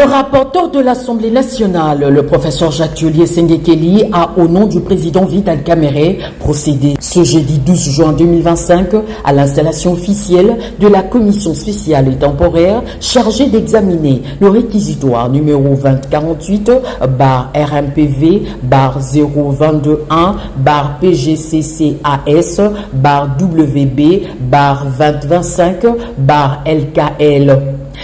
Le rapporteur de l'Assemblée nationale, le professeur Jacques Julier Sengekeli, a, au nom du président Vital Kamerhe, procédé ce jeudi 12 juin 2025 à l'installation officielle de la commission spéciale et temporaire chargée d'examiner le réquisitoire numéro 2045-022-PGCCAS-WB-2025-LKL.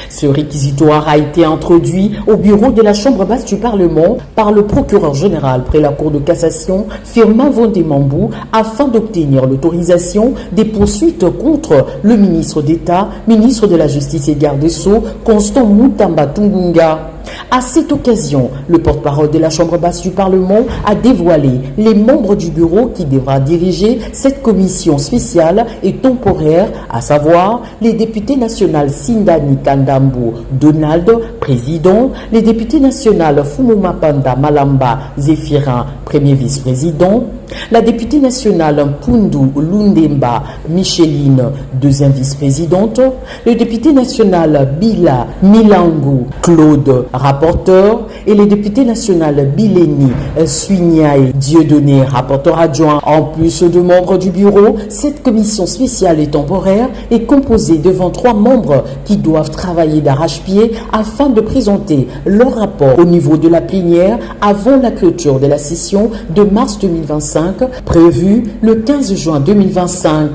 Ce réquisitoire a été introduit au bureau de la Chambre basse du Parlement par le procureur général près la Cour de cassation, Firmin Vondemambou, afin d'obtenir l'autorisation des poursuites contre le ministre d'État, ministre de la Justice et garde des Sceaux, Constant Mutamba Tungunga. À cette occasion, le porte-parole de la Chambre basse du Parlement a dévoilé les membres du bureau qui devra diriger cette commission spéciale et temporaire, à savoir les députés nationaux Sindani Kandambo Donald, président, les députés nationaux Fumuma Panda Malamba Zéphirin, premier vice-président, la députée nationale Mpundu Lundemba Micheline, deuxième vice-présidente, le député national Bila Milangu Claude, rapporteur, et le député national Bileni Suignae Dieudonné, rapporteur adjoint. En plus de membres du bureau, cette commission spéciale et temporaire est composée de 23 membres qui doivent travailler d'arrache-pied afin de présenter leur rapport au niveau de la plénière avant la clôture de la session de mars 2025, prévue le 15 juin 2025.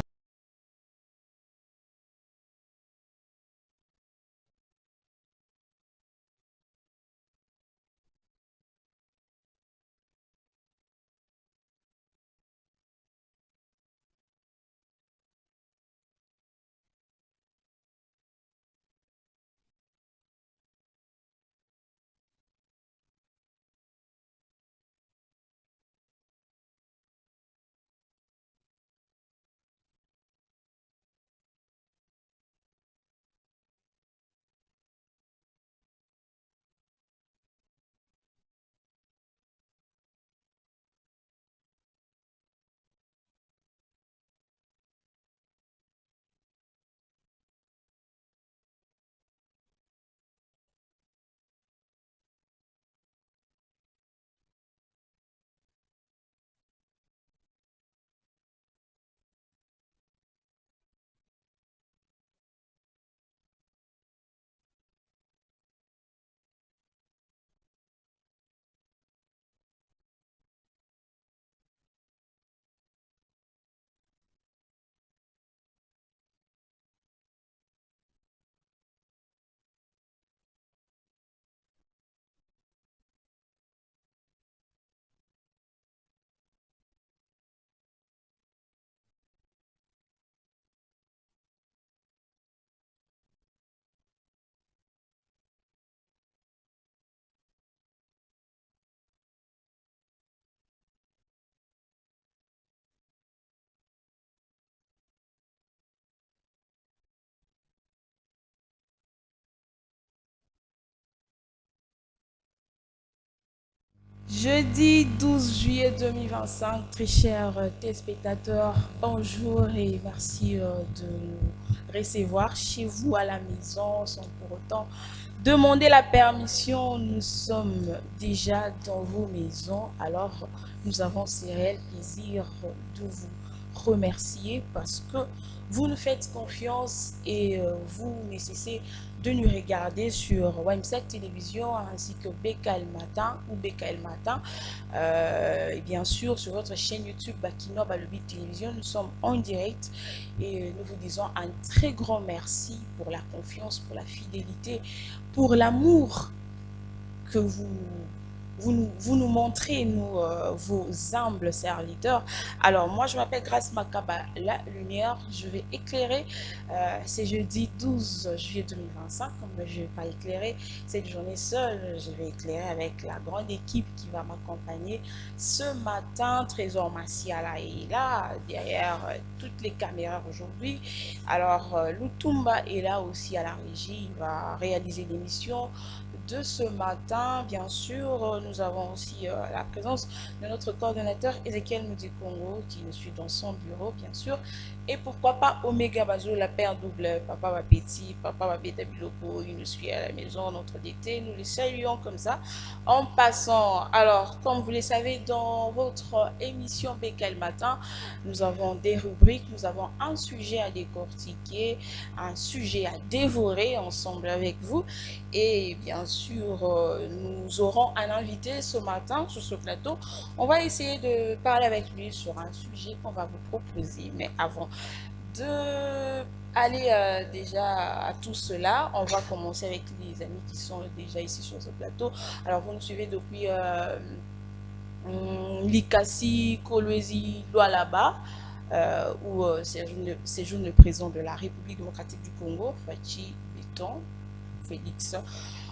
Jeudi 12 juillet 2025, très chers téléspectateurs, bonjour et merci de nous recevoir chez vous à la maison sans pour autant demander la permission. Nous sommes déjà dans vos maisons, alors nous avons ce réel plaisir de vous remercier parce que vous nous faites confiance et vous ne cessez de nous regarder sur Wimsec Télévision ainsi que BKL Matin ou BKL Matin et bien sûr sur votre chaîne YouTube Bakino Balobi Télévision. Nous sommes en direct et nous vous disons un très grand merci pour la confiance, pour la fidélité, pour l'amour que vous nous montrez, nous, vos humbles serviteurs. Alors, moi, je m'appelle Grace Makaba, la lumière. Je vais éclairer c'est jeudi 12 juillet 2025. Comme je ne vais pas éclairer cette journée seule, je vais éclairer avec la grande équipe qui va m'accompagner ce matin. Trésor Massiala est là, derrière toutes les caméras aujourd'hui. Alors, Lutumba est là aussi à la régie. Il va réaliser l'émission de ce matin. Bien sûr, nous avons aussi la présence de notre coordonnateur Ezekiel Mudikongo qui nous suit dans son bureau, bien sûr. Et pourquoi pas Omega Bazo, la paire double, papa va petit, papa va bêta biloko, il nous suit à la maison, notre d'été, nous les saluons comme ça. En passant, alors, comme vous le savez, dans votre émission Bécal Matin, nous avons des rubriques, nous avons un sujet à décortiquer, un sujet à dévorer ensemble avec vous. Et bien sûr, nous aurons un invité ce matin sur ce plateau. On va essayer de parler avec lui sur un sujet qu'on va vous proposer. Mais avant de aller déjà à tout cela, on va commencer avec les amis qui sont déjà ici sur ce plateau. Alors, vous nous suivez depuis Likasi, Kolwezi, Lualaba, où séjourne le président de la République démocratique du Congo, Fachi Beton, Félix.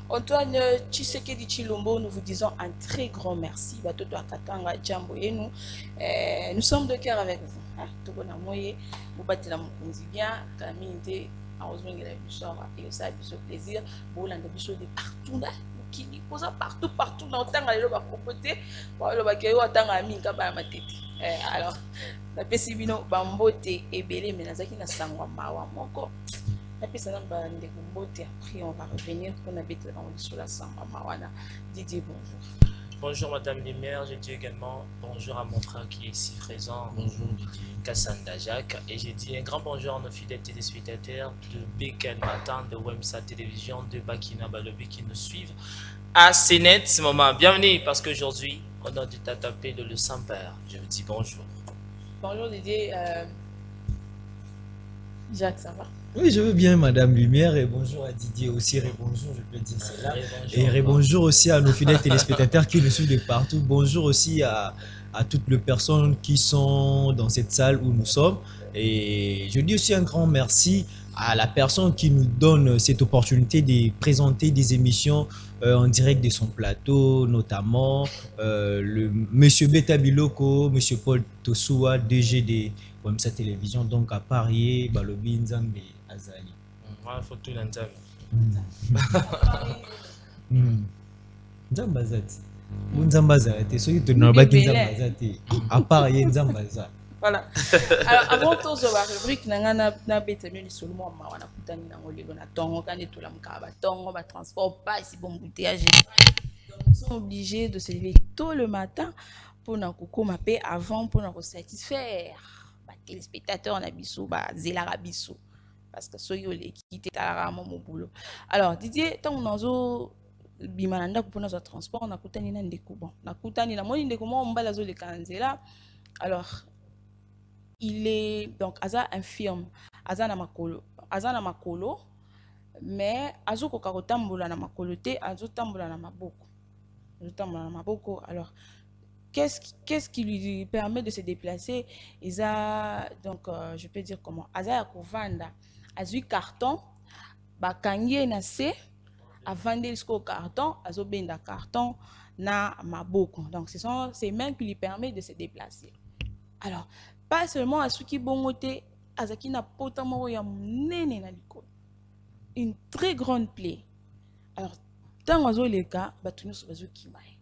Antoine Tshisekedi Chilombo, nous vous disons un très grand merci. Batoto Akatanga Jambo et nous sommes de cœur avec vous. Tout le monde, vous battez la mounzi bien, Camille, heureusement qu'il a eu du sort et ça a eu plaisir. Bon, on a besoin de partout là. Qui pose partout dans le temps à l'élo va compoter. Le bakéo attend à minka ba ma tête. Alors, la pesibino bambote et belé mais nazaki na sangwa mawa moko. Après, on va revenir pour habiter sur la samba mawana. Didier, bonjour. Bonjour Madame Lumière, je dis également bonjour à mon frère qui est ici présent. Bonjour Didier. Kassanda Jacques. Et j'ai dit un grand bonjour à nos fidèles téléspectateurs de Bécal Matin, de Wemsa Télévision, de Bakina Balobi qui nous suivent à CNET ce moment. Bienvenue parce qu'aujourd'hui, on a dû taper de le Saint-Père. Je vous dis bonjour. Bonjour Didier. Jacques, ça va? Oui, je veux bien, Madame Lumière, et bonjour à Didier aussi, bonjour, je peux dire cela. Et bonjour aussi à nos fidèles téléspectateurs qui nous suivent de partout. Bonjour aussi à toutes les personnes qui sont dans cette salle où nous sommes. Et je dis aussi un grand merci à la personne qui nous donne cette opportunité de présenter des émissions en direct de son plateau, notamment le Monsieur Beta Biloko, Monsieur Paul Tosoua, DG de Wemsa Télévision, donc à Paris, Balobi, Nzambe, Azali. Voilà, faut tout l'entendre. Nzambe Azati. Nzambe Azati. Ceux qui te n'ont pas dit Nzambe Azati. À Paris, Nzambe Azati. Voilà. Alors, avant tout, sur la rubrique, na bête mieux seulement ma wana kutani na ngolego na tongo quand tout la mkaba tongo ba transport pas si bon bouteillage. Nous sommes obligés de se lever tôt le matin pour na koko mapé avant pour na satisfaire ba téléspectateurs na biso ba zelara biso parce que soyo les quitter à mon boulot. Alors Didier tant on nazo bimananda pour notre transport na kutani na ndeko bon na kutani na moni ndeko mo mbala zo le kanzela. Alors il est donc Aza infirme, Aza na makolo, mais Azo kokarotambola na makolo te, Azo tambola na maboko. Alors qu'est-ce qui lui permet de se déplacer? Donc je peux dire comment Aza ya kovanda, Azu carton, bakangie na se, avande jusqu'au carton, Azo benda carton na maboko. Donc ce sont ces mains qui lui permettent de se déplacer. Alors pas seulement à ceux qui bongote, Azaki na potamo ya nene na liko. Une très grande plaie. Alors, tant que les cas, batunu sur bazo kimae.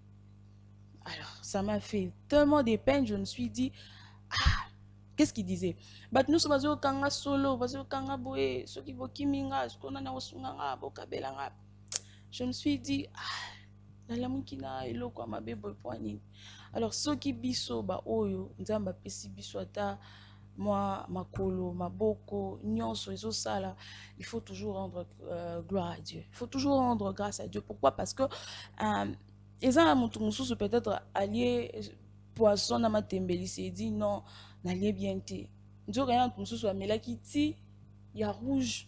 Alors, ça m'a fait tellement de peine, je me suis dit, qu'est-ce qu'il disait? Batunu sur bazo kanga solo, bazo kanga boé, ceux qui voki minga, ce qu'on a na osunganga, bokabelanga. Je me suis dit, la mukina elo kwa mabebo poani. Alors ceux qui biso ba oyo nzamba pesi biso ata moi makolo maboko nyonso ezo sala, il faut toujours rendre gloire à Dieu. Il faut toujours rendre grâce à Dieu. Pourquoi? Parce que eza mutu mususu peut-être allié poisson na matembeli s'est dit non n'allié bien té. Nzoka ya mususu amelaki ti ya rouge.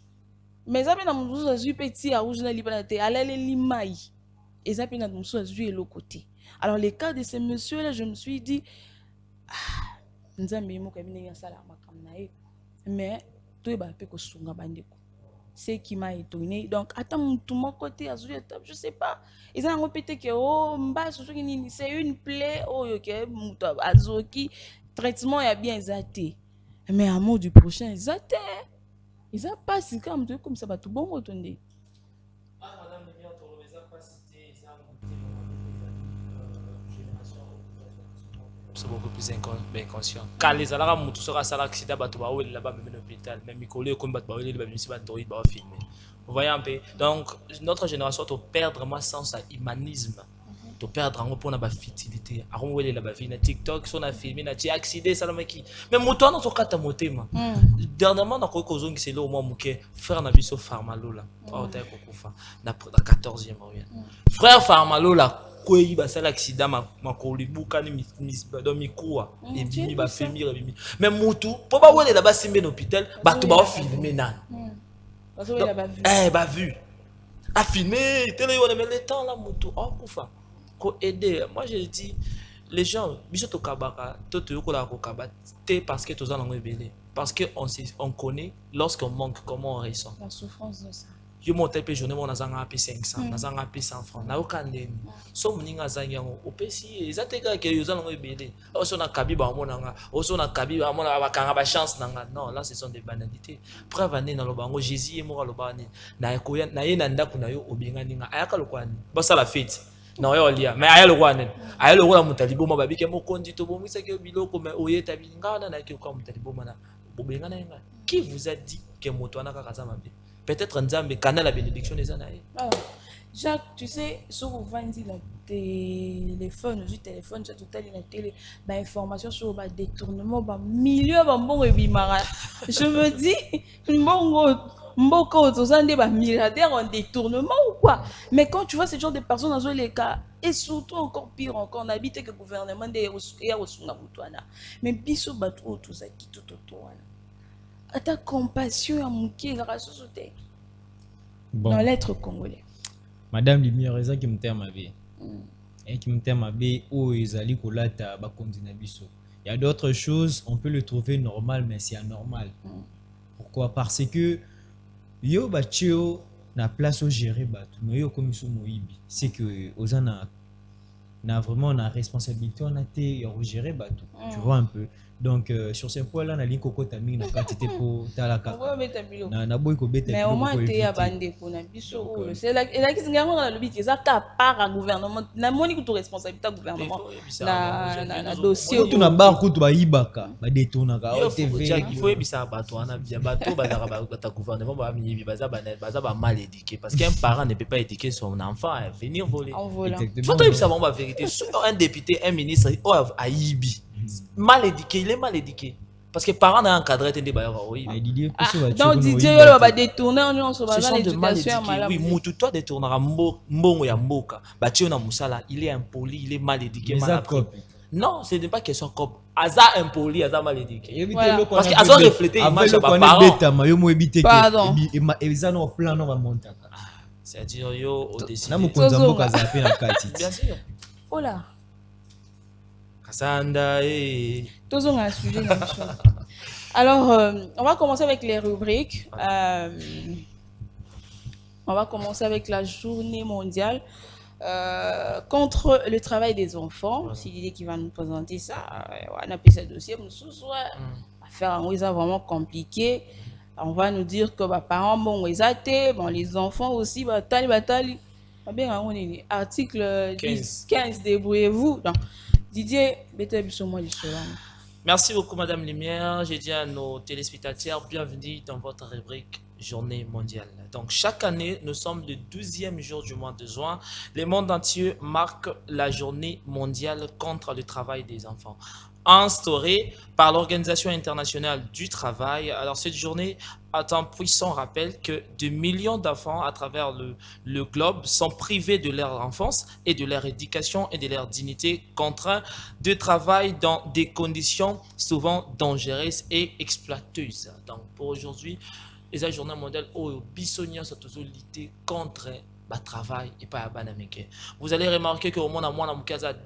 Mais ça na mususu azui petit ya rouge na lipa na té alale limai. Et ça na mususu azui et l'autre côté. Alors, les cas de ces messieurs-là, je me suis dit, mais c'est qui m'a étonné. Donc, attends, tout mon côté, je sais pas. Ils ont répété que, c'est une plaie, traitement est bien zaté. Mais à mot du prochain, zaté. Ils ont pas si comme ça, va tout bon retourner. c'est beaucoup plus inconscient. Quand les alarmes tout sera ça l'accident bah tu vas où là-bas même l'hôpital même Nicolas comme bah il va venir bah droit va filmer. Vous voyez un peu. Donc notre génération doit perdre vraiment sens à humanisme. De perdre en pour na fertilité a romwele la vie na TikTok so na filmer na ti accident ça maki mais moto na so kata motema dernièrement na ko kozongi c'est là au moins muke frère na biso Farmalola o ta ko kufa na 14e moyen frère Farmalola ko yi ba sala accident ma ko libuka ni do mikuwa et bimi ba femir bimi mais moto po ba wele la ba simbe na hôpital ba to ba filmer na parce que ba vu ba vu a filmer télé on met le temps là moto o kufa. Aider. Moi je dis les gens biso to kabaka to yokola ko kabate parce que tous en rebelle parce que on connaît lorsqu'on manque comment on ressent la souffrance de ça yo monte pe journée mon azanga pe 500 nazanga pe 100 francs na okandeni so muninga zanyango opesi ezateka ke yo zalongo rebelle oso na kabi ba monanga oso na kabi ba mona bakanga ba chance nanga non là ce sont des banalités preuve ane na lobango Jésus et mo lobani na ekoya na ye na ndako na yo obinga ninga ayaka lokwani bosa la fête non yo lia mais aya lokwane aya lokola mutalibo mababike mokondi to bomisa ke biloko mais oyeta bingana na ke ko mutalibo mana bobenga na nga qui vous a dit que moto ana kaka mabe peut-être nzambe kana la bénédiction des anaye Jacques, tu sais, sur vous vendez la téléphone, sur téléphone, sur total la télé, bah information sur bah détournement, bah milieu bah bon et bimara. Je me dis, Mboko, tous un débat milliardaire en détournement ou quoi? Mais quand tu vois ce genre de personnes dans les cas, et surtout encore pire encore, on habite que le gouvernement est au Sungabutuana. Mais biso bateau tout ça qui tout autour. À ta compassion à mon qui la société. Dans l'être congolais. Madame Lumière, c'est ça qui me terme à vie. Et qui me terme à vie, où ils allaient kolata bakondina biso. Il y a d'autres choses, on peut le trouver normal, mais c'est anormal. Pourquoi? Parce que yo batio na place au gérer bateau, mais yo comme sous moibi, c'est que aux na vraiment la responsabilité on a été gérer bateau. Tu vois un peu. Donc sur ce point là na ligne coco taming na quantité pour talaka. Na boy ko beta. Mais au moins tu as bandé pour na biso. C'est là qui se gagne dans le but que ça ta part à gouvernement. Na moni que tu responsabilité gouvernement. Na dossier. Tu na bar ko tu ba ibaka, ba détournaka au TV. Il faut ebisa bateau na bien bateau ba ta gouvernement ba mingi baza ba mal éduqué parce qu'un parent ne peut pas éduquer son enfant à venir voler. Faut que ça va vérité. Un député, un ministre a ibi. Mal éduqué, il est mal éduqué. Parce que parents n'ont encadré des bailleurs. Donc Didier va détourner en se basant l'éducation mal. Oui, moutou toi détournera mbongo ya mboka. Bati na musala, il est impoli, il est mal éduqué, mal appris. Non, ce n'est pas question cop. Aza impoli, aza mal éduqué. Parce que aza reflété image à parents. Pardon. C'est-à-dire yo au décide. Bien sûr. Oh là. Alors, on va commencer avec les rubriques. On va commencer avec la journée mondiale contre le travail des enfants. C'est l'idée qui va nous présenter ça. On a fait ce dossier. Affaire vraiment compliqué. On va nous dire que les parents, bon, les enfants aussi, article 15, débrouillez-vous. Didier, merci beaucoup Madame Lumière. J'ai dit à nos téléspectateurs, bienvenue dans votre rubrique Journée mondiale. Donc chaque année, nous sommes le 12e jour du mois de juin. Le monde entier marque la Journée mondiale contre le travail des enfants, instaurée par l'Organisation internationale du travail. Alors cette journée est un puissant rappel que des millions d'enfants à travers le globe sont privés de leur enfance et de leur éducation et de leur dignité, contraints de travail dans des conditions souvent dangereuses et exploiteuses. Donc pour aujourd'hui, les journées mondiales au bisogna sont toujours lutter contre le travail et pas à banameke. Vous allez remarquer qu'au moins à moi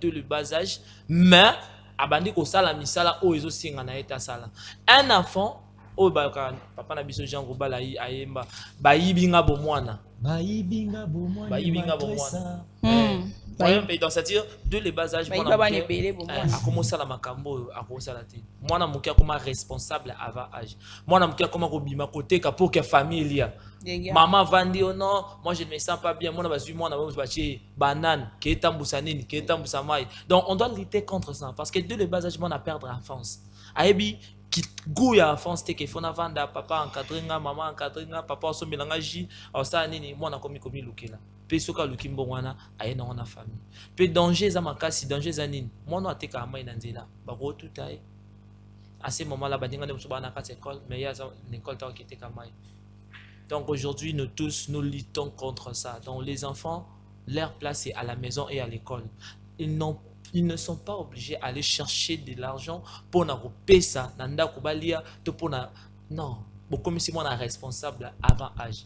de le bas âge, mais abandi ko sala misala o ezo singa na eta sala un enfant o ba papa na biso Jean Robala ayemba ba yibinga bo mwana voyez un pays donc c'est-à-dire de les bas âge moi na a commencé à la makambo a commencé à la tête moi na mukia comme responsable avant âge moi na mukia comme kobima côté ka pour que famille il y a maman vandi oh non moi je ne me sens pas bien moi na bazui moi na bachi banane qui est tambusa nini qui est tambusa mai donc on doit lutter contre ça parce que de les bas âge moi na perdre enfance ayebi qui goût ya enfance te que fona vanda papa encadringa maman encadringa papa osombelanga ji ça nini moi na komi lukela pe soka luki mbongwana aye na ona famille pe danger za makasi danger za nini moi no ateka amai na nzela ba ko tout aye à ce moment là badinga ne soba na ka école mais ya za l'école ta ki te kamai donc aujourd'hui nous tous nous luttons contre ça donc les enfants leur place est à la maison et à l'école ils ne sont pas obligés d'aller chercher de l'argent pour payer ça. Non, comme si moi suis responsable avant âge.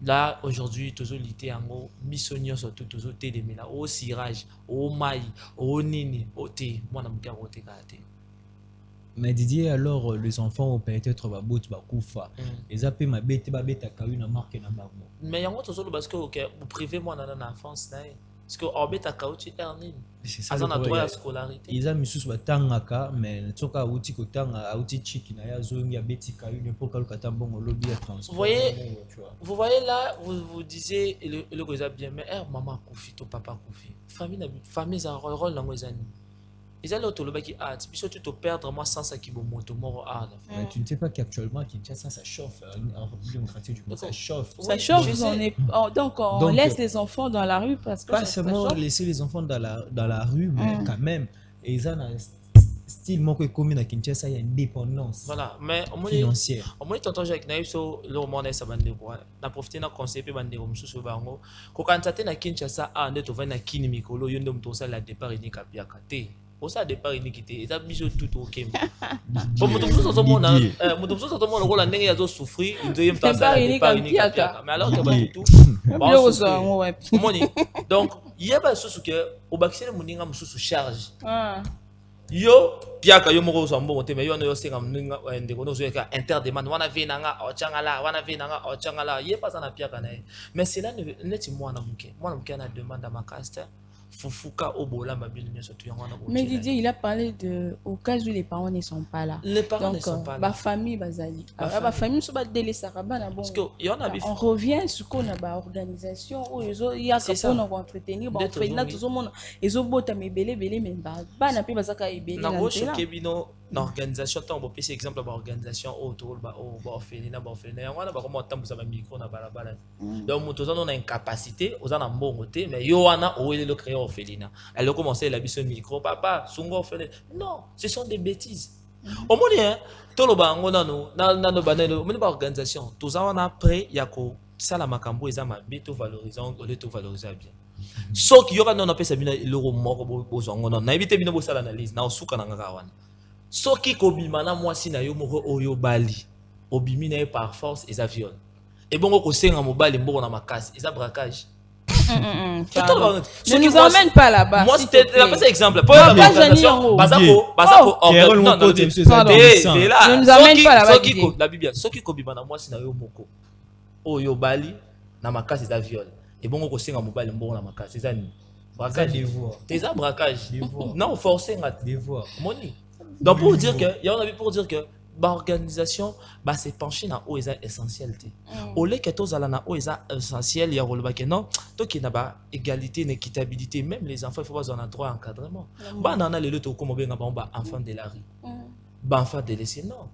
Là, aujourd'hui, toujours l'été en haut, missionnaire surtout, toujours télémé là, au cirage, au maï, au nini, au thé. Moi, je suis au thé. Mais Didier, alors les enfants ont peut-être ba bout ba kufa. Les appels ma bête ba bête a une marque na ba. Mais il y a toujours parce que vous privez moi dans l'enfance là. Parce que orbite a kauti earning. C'est ça. On a droit à la scolarité. Ils ont mis sous batangaka mais tsoka outi kotanga outi chiki na ya zone ya beti ka une pour que le katambon lobby à transport. Vous voyez là vous disiez le goza bien mais maman koufi to papa koufi. Famille ça rôle dans les années. Ils allaient au Toloba qui a puis surtout te perdre moi sans ça qui bon moto mort à mais tu ne sais pas qu'actuellement Kinshasa ça chauffe en République démocratique du Congo ça chauffe. Ça chauffe donc on laisse les enfants dans la rue parce que pas seulement laisser les enfants dans la rue mais quand même et ils ont un style moi que commune à Kinshasa il y a une dépendance voilà mais financière. Au moins tonton Jacques naïf so le monde ça bande quoi na profiter na conseil pe bande comme sous bango ko quand ça na Kinshasa a ndeto va na kini mikolo yo ndom to ça la départ ni kapia kate au ça départ ni quitté et ça biso tout OK bon mutu so mona mutu so mona ko la ndenge ya zo souffrir une deuxième temps ça départ ni kapia mais alors que ba tout donc il y a pas sous que au vacciner moninga mususu charge yo piaka yo moko so mbongo te mais yo no yo senga mninga ndeko no zo ka interdemand wana venanga ochangala wana venanga ochangala ye pas na piaka na mais cela ne ti mwana muke na demande à ma caste Fufuka Obola Mabili surtout. Mais Didier, il a parlé au cas où les parents ne sont pas là. Les parents ne sont pas là. Ma famille, Bazali. Ma famille, c'est pas délai Sarabana. On revient sur qu'on a une organisation où il y a des gens qui entretenir, tout le monde. Ils ont beau t'aimer belé, mais pas n'a pas bazaka et belé. Dans l'organisation, on peut passer exemple de l'organisation autour de l'orphelinat, on a comment on micro na balabala. Donc on a une capacité, on a un bon côté, mais yo ana où il le créer orphelinat. Elle a commencé la biso micro, papa, sungo orphelinat. Non, ce sont des bêtises. Au moins tout le bango na no banelo, mais pas organisation. Tout ça on a après yako ça la makambo ezama beto valorisant, on le valoriser bien. So ki yoka non appelle ça bina l'euro moko bozongo non. Na éviter bino bosa l'analyse, na osuka na ngakawana. Soki kobima na mwasi na yo moko oyo bali obimi na par force et ça viole et bon ko senga mobali mboko na makasi et ça braquage ne nous emmène pas là-bas moi c'était la pas exemple pour la organisation bazako non ne nous emmène pas là-bas soki ko la Bible soki kobima na mwasi na yo moko oyo bali na makasi et ça viole et bon ko senga mobali mboko na makasi ça ni braquage c'est ça braquage non forcer ngat devoir moni. Donc pour dire que, il y a un pour dire que l'organisation c'est penché dans où est essentiel. Au lieu que tous allons dans où est essentiel, il y a le bac non, donc il y a égalité, équitabilité, même les enfants il faut avoir un droit encadrement. Bah non les autres comme bien enfants de la rue, enfants de laisser non.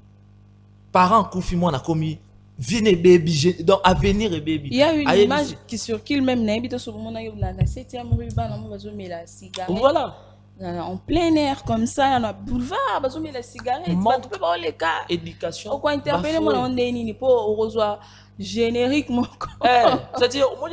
Parents confient moi on a commis venez baby donc avenir et baby. Il y a une image qui circule même n'habite sur mon aïe na 7e rue ba on va zomer la cigarette. Voilà. En plein air comme ça on a boulevard bazo met la cigarette tu peux pas les cas éducation quoi interpeller moi on est ni pour reçoit générique moi c'est-à-dire au moins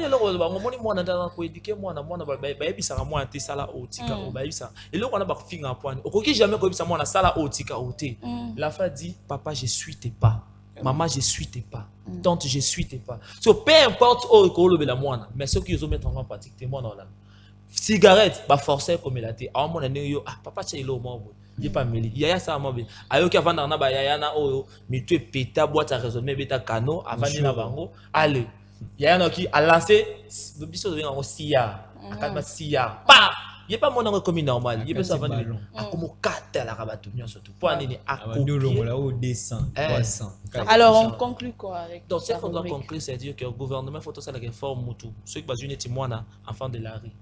moi na ko éduquer moi na ba bisa moi te sala otika o ba bisa et là on a ba finga point au qui jamais ko bisa moi na sala otika oté la fa dit papa je suis tes pas maman je suis tes pas tante je suis tes pas so peu importe au ko le la moi mais ceux qui ont mettre en pratique témoin dans la cigarette ba forcer comme il a été à mon année yo papa c'est le mot il pas meli yaya ça mot ayo ki avant na ba yaya na oyo mais tu péta boîte à raisonner beta cano avant na bango allez yaya na qui a lancé biso de en sia akaba siya pa il pas mon comme normal il peut ça va comme kata la rabato surtout pour aller à au 200 300. Alors on conclut quoi avec donc ce qu'on doit conclure c'est dire que le gouvernement faut tout ça la réforme mutu ceux qui ba une timona enfant de la rue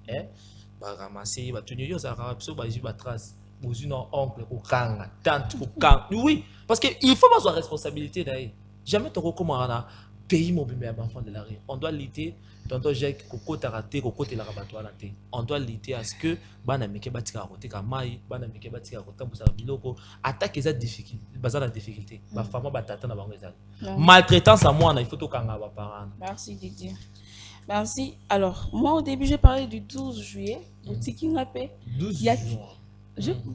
ba ramasser ba tenir yo ça rapso ba ju ba trace bozuna oncle au kanga tante au kang oui parce que il faut pas sa responsabilité d'ailleurs jamais te recommander pays mon bébé enfant de la rue on doit lutter tonton Jacques koko taraté koko te la rabatwa la té on doit lutter à ce que bana meke batika roté kamai bana meke batika roté busa biloko attaque eza difficulté bazala difficulté ba femme ba tata na bango ezali maltraitance à moi il faut to kanga ba parents. Merci Didier. Merci. Alors, moi au début, j'ai parlé du 12 juillet, au Tikingapé. 12 juillet.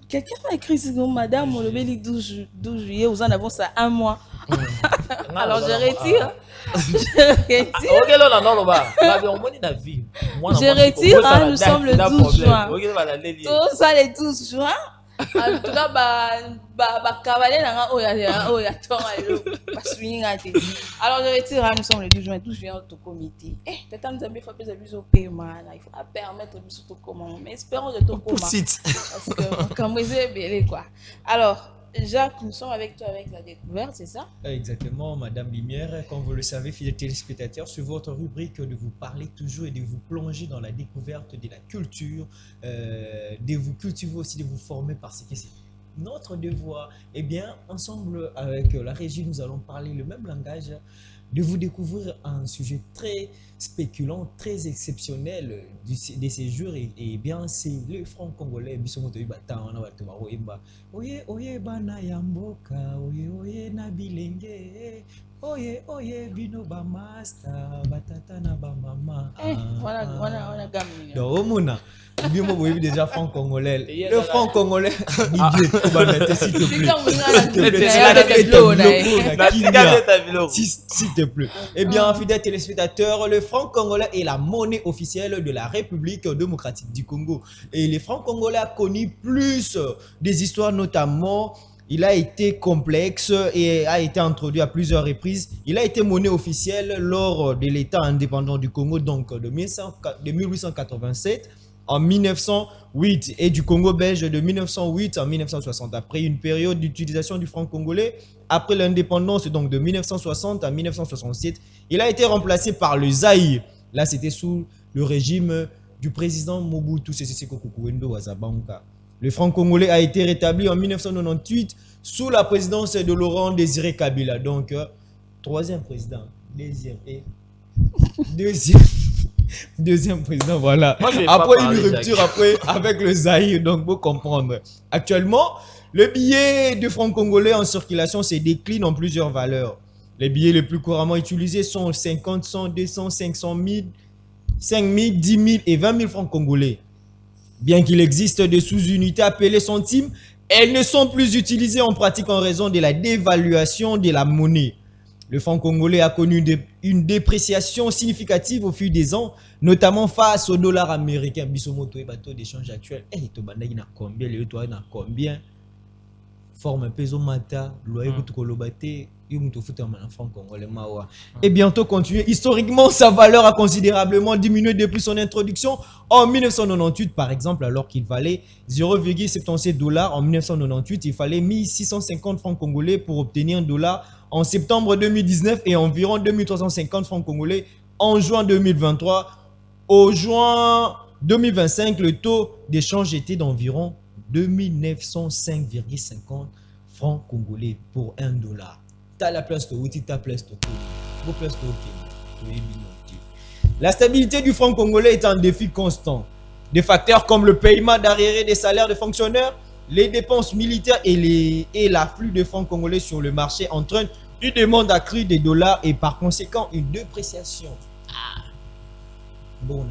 Quelqu'un m'a écrit Madame, on le 12 juillet, vous en avons ça un mois. Alors, je retire. Je retire, nous sommes le 12 juin. Tout ça, le 12 juin. En tout cas, alors je retire, nous sommes le 12 juin, 12 juin au comité. Il faut permettre de comment, mais espérons de tout comment. Parce que comme vous avez quoi. Alors, Jacques, nous sommes avec toi avec la découverte, c'est ça? Exactement, Madame Lumière. Comme vous le savez, fidèles téléspectateurs, sur votre rubrique de vous parler toujours et de vous plonger dans la découverte de la culture, de vous cultiver aussi, de vous former parce que c'est notre devoir. Eh bien, ensemble avec la régie, nous allons parler le même langage, de vous découvrir un sujet très spéculant, très exceptionnel de ces jours. Et bien, c'est le franc congolais. Oye, oye, bana yamboka, oye, oye, nabilenge, oye, oye, bino ba master, batata na ba mama. Voilà, gamme. Donc, au Mona, bien moi, vous déjà franc congolais. Le franc congolais, s'il te plaît. Eh bien, fidèles téléspectateurs, le franc congolais est la monnaie officielle de la République démocratique du Congo. Et le franc congolais a connu plus des histoires, notamment. Il a été complexe et a été introduit à plusieurs reprises. Il a été monnaie officielle lors de l'État indépendant du Congo, donc de 1887 en 1908 et du Congo belge de 1908 en 1960. Après une période d'utilisation du franc congolais, après l'indépendance donc de 1960 à 1967, il a été remplacé par le Zaïre. Là, c'était sous le régime du président Mobutu Sese Seko Kukuwendo Wazabanka. Le franc congolais a été rétabli en 1998 sous la présidence de Laurent Désiré Kabila. Donc, troisième président, deuxième président, voilà. Après une rupture avec le Zaïre, donc vous comprendre. Actuellement, le billet de franc congolais en circulation se décline en plusieurs valeurs. Les billets les plus couramment utilisés sont 50, 100, 200, 500 000, 5 000, 10 000 et 20 000 francs congolais. Bien qu'il existe des sous-unités appelées centimes, elles ne sont plus utilisées en pratique en raison de la dévaluation de la monnaie. Le franc congolais a connu une dépréciation significative au fil des ans, notamment face au dollar américain. Bisomoto et bateau d'échange actuel. Combien forme peso mata, loyer kolobate, franc congolais mawa. Et bientôt continuer. Historiquement, sa valeur a considérablement diminué depuis son introduction en 1998, par exemple, alors qu'il valait 0,77 $. En 1998, il fallait 1650 francs congolais pour obtenir $. En septembre 2019 et environ 2350 francs congolais en juin 2023. Au juin 2025, le taux d'échange était d'environ 2905,50 francs congolais pour $1. T'as la place de outil, ta place de La stabilité du franc congolais est un défi constant. Des facteurs comme le paiement d'arriérés des salaires de fonctionnaires, les dépenses militaires et l'afflux de francs congolais sur le marché entraînent une demande accrue des dollars et par conséquent une dépréciation. Bon,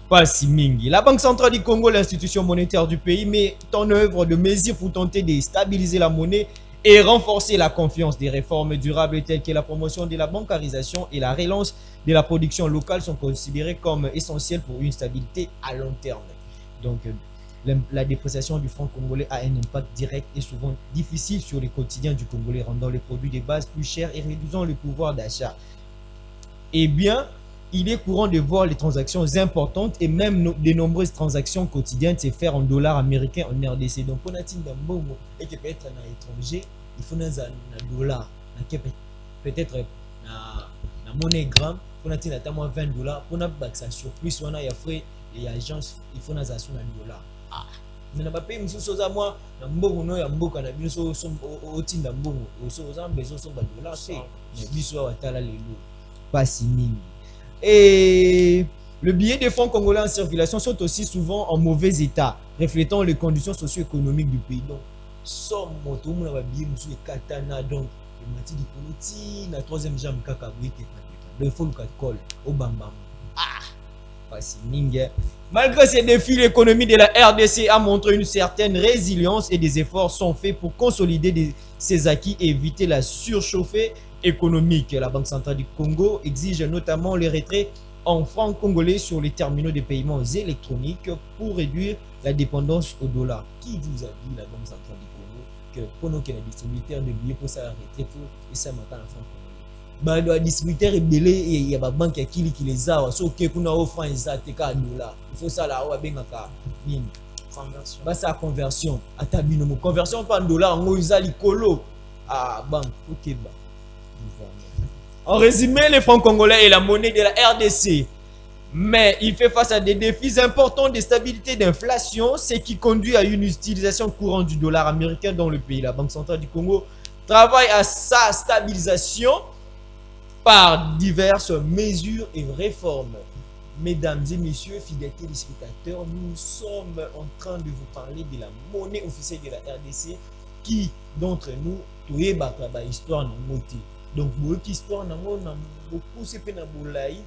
pas si mingi. La Banque centrale du Congo, l'institution monétaire du pays, met en œuvre de mesures pour tenter de stabiliser la monnaie et renforcer la confiance. Des réformes durables telles que la promotion de la bancarisation et la relance de la production locale sont considérées comme essentielles pour une stabilité à long terme. Donc, La dépréciation du franc congolais a un impact direct et souvent difficile sur les quotidiens du Congolais, rendant les produits de base plus chers et réduisant le pouvoir d'achat. Eh bien, il est courant de voir les transactions importantes et même de nombreuses transactions quotidiennes se faire en dollars américains en RDC. Donc, pour Natine Dambomo, et qui peut être à l'étranger, il faut un dollar. Peut-être na monnaie gramme, pour Natine à moins $20. Pour Natine, ça surplus, on a frais et agence, il faut un dollar. Mais na papier monsieur soza moi na mbongo no ya mboka na biso so otinda mbongo soza bezo so ba dollar c'est mais biso watala lelo pas si mingi. Et le billet de fonds congolais en circulation sont aussi souvent en mauvais état, reflétant les conditions socio-économiques du pays. Donc somme moto mon ba billet monsieur katana donc le mati di politi na troisième jambe kaka buite donc il faut le call au bamba. Malgré ces défis, l'économie de la RDC a montré une certaine résilience et des efforts sont faits pour consolider ses acquis et éviter la surchauffée économique. La Banque centrale du Congo exige notamment le retrait en francs congolais sur les terminaux de paiements électroniques pour réduire la dépendance au dollar. Qui vous a dit, la Banque centrale du Congo, que pendant qu'il y a un distributeur de billets pour ça retrait et ça m'attend à francs congolais? Bah, le distributeur est belé et il y a des banques qui les a. So, ok, qu'on a offert un $. Il faut ça là, on va bien conversion. Bah, c'est la conversion. Atabino, conversion par $, on usa l'icolo. Ah, banque, ok, bah. En résumé, les francs congolais est la monnaie de la RDC. Mais il fait face à des défis importants de stabilité d'inflation, ce qui conduit à une utilisation courante du dollar américain dans le pays. La Banque centrale du Congo travaille à sa stabilisation par diverses mesures et réformes. Mesdames et messieurs, fidèles téléspectateurs, nous sommes en train de vous parler de la monnaie officielle de la RDC qui, d'entre nous, touye bakaba histoire na moté. Donc, beaucoup histoire na mona beaucoup c'est pe na bolai,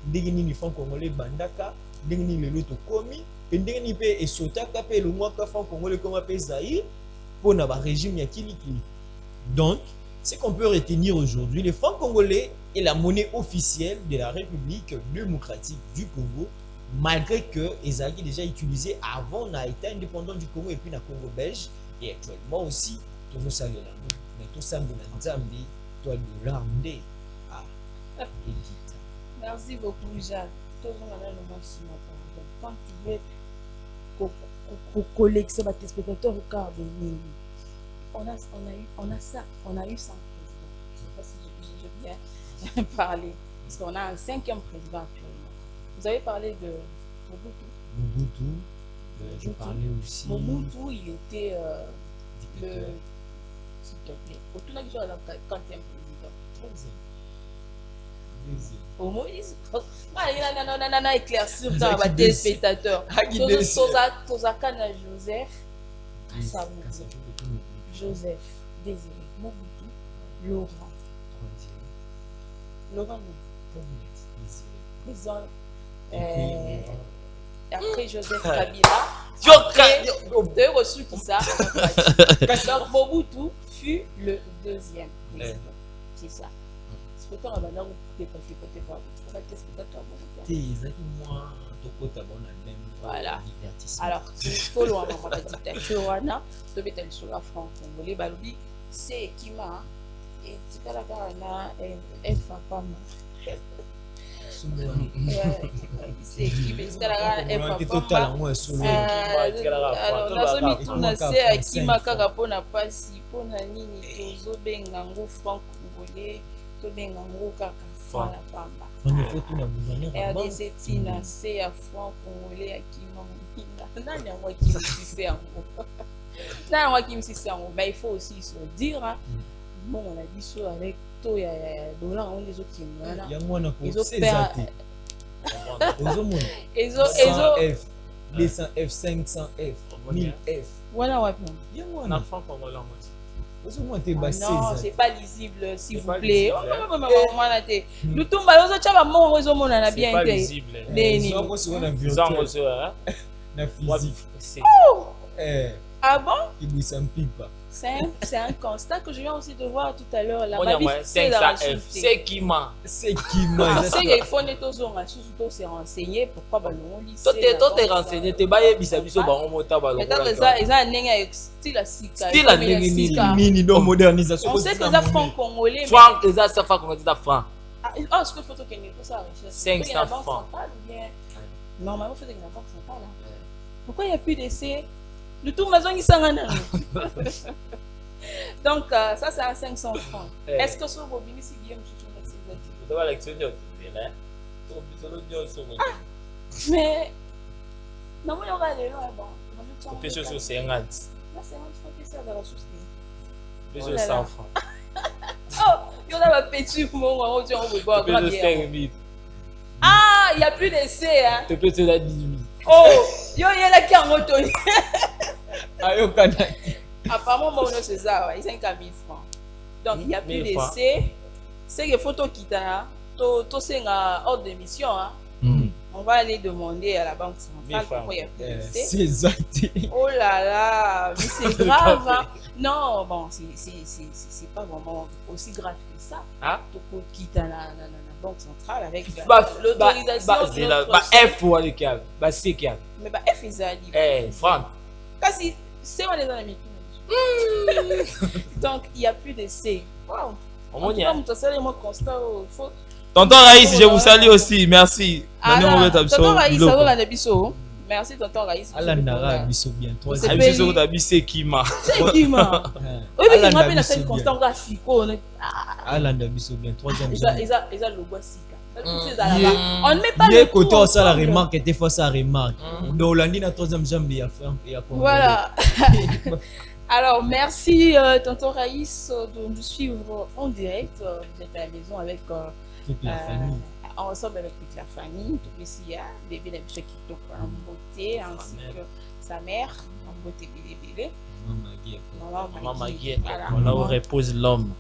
ndenge ni franc congolais bandaka, ndenge ni lelo to komi, pe ndenge ni pe esotaka pe le mois ka franc congolais comme pe Zaïre pour na ba régime ya kilikili. Donc, ce qu'on peut retenir aujourd'hui, le franc congolais est la monnaie officielle de la République démocratique du Congo, malgré que les a déjà utilisé avant d'être indépendant du Congo et puis dans le Congo belge, et actuellement aussi, tout ça est là. Mais tout ça est là. Toi, $. Merci beaucoup, Jacques. Tout le monde a le maximum. Quand tu veux collecter tes spectateurs au cas on a ça, on a eu 5 présidents. Je ne sais pas si je bien parler, parce qu'on a un 5e président actuellement. Vous avez parlé de Mobutu. Je parlais aussi. Mobutu, il était le. S'il te plaît. Autour de la 4e président. 3e. Au Moïse. Non, éclaircir dans les téléspectateurs. Tozakana Joseph. Joseph, Désiré, Mobutu, Laurent. Laurent, président. Après Joseph Kabila. Vous avez reçu qui ça? Donc Mobutu fut le 2e président. C'est ça. C'est pourtant la manière où vous pouvez voilà. Alors, tout loin dans la dictature, tu peux être sur la France, congolais, balobi, c'est qui m'a et tu peux la faire elle fait pas mal. C'est qui mais tu peux la faire elle fait pas mal. Alors, la somme tourne c'est à qui m'a kaka pona pasi pona nini tozo benga ngo franc congolais to benga ngo kaka franc la pamba. RDC tina c'est à franc congolais à qui m'a nani yango akimsisi yango nani yango akimsisi yango mais il faut aussi se dire bon on a dit ça avec to ya dollar on les autres ils ont perdu ils ont 200F 500F 1000F voilà ouais na franc congolais non, c'est pas lisible, s'il vous plaît. Nous tombons aux autres chavals, mon réseau, mon a bien été. Lisible. Ah bon? Qui vous s'empile pas. C'est un constat que je viens aussi de voir tout à l'heure. La On y a Babi, moins c'est la 500F. ressource. C'est qui m'a? C'est qui m'a. Ah, c'est qu'il faut surtout se renseigner pourquoi bah non lycée. Toi t'es renseigné, t'es baillé bisabiso ba on mota ba mais ils ont un nègre style à sika. Style à nègre Mini non modernisation. On sait que les francs congolais. Franc, les ça franc qu'on dit ça franc. Ah, est-ce que photo qu'il faut ça recherche? 500 francs. Normalement, il faut que la banque centrale. Pourquoi il n'y a plus d'essai? Le tout maison qui s'en donc, ça, c'est à 500 francs. Est-ce que ce bobini, si Guillaume, tu dois l'actionner, mais non, il y aura des lois. Bon, on sur 50. là, c'est un franc qui sert de ressources. Plus de 100 francs. Oh, il y en a un petit moment où on veut boire. Plus de 5 000. Ah, il n'y a plus d'essai. Hein. Tu peux te la 18 000. Oh, il y a là qui a retenu. Apparemment, mon nom c'est ça, il 5 000 francs. Donc, il n'y a plus d'essai. C'est que photos qui t'a c'est un ordre de mission. Hein. On va aller demander à la banque centrale pourquoi il n'y a plus d'essai. C'est exact. Oh là là, mais c'est grave. Hein. Non, bon, c'est pas vraiment aussi grave que ça. Ah? Tout quitte à la banque centrale avec l'autorisation de notre F pour aller câble. C'est câble. mais F ils ont dit. Franck. Kasi c'est moi les amis. Donc il n'y a plus d'essai. Wow. On va constat faut. Tonton Raïs, je vous salue aussi. Merci. Tonton Raïs, ça va la biso. Merci tonton Raïs. Alandara biso bien. C'est qui m'a. C'est qui m'a. Oui, mais il m'a bien fait constat graphique. Alanda biso bien. Troisième. Ils ont le bois sika. On ne met pas le côté ça la remarque était fois ça remarque. Donc Hollandi la troisième jambe il y a voilà. Alors merci tonton Raïs de nous suivre en direct. Vous êtes à la maison avec toute la famille. Ensemble avec toute la famille. Tout ici il y a bébé la biche qui toque en beauté ainsi que sa mère en beauté bébé. Maman Maggie. Là où repose l'homme.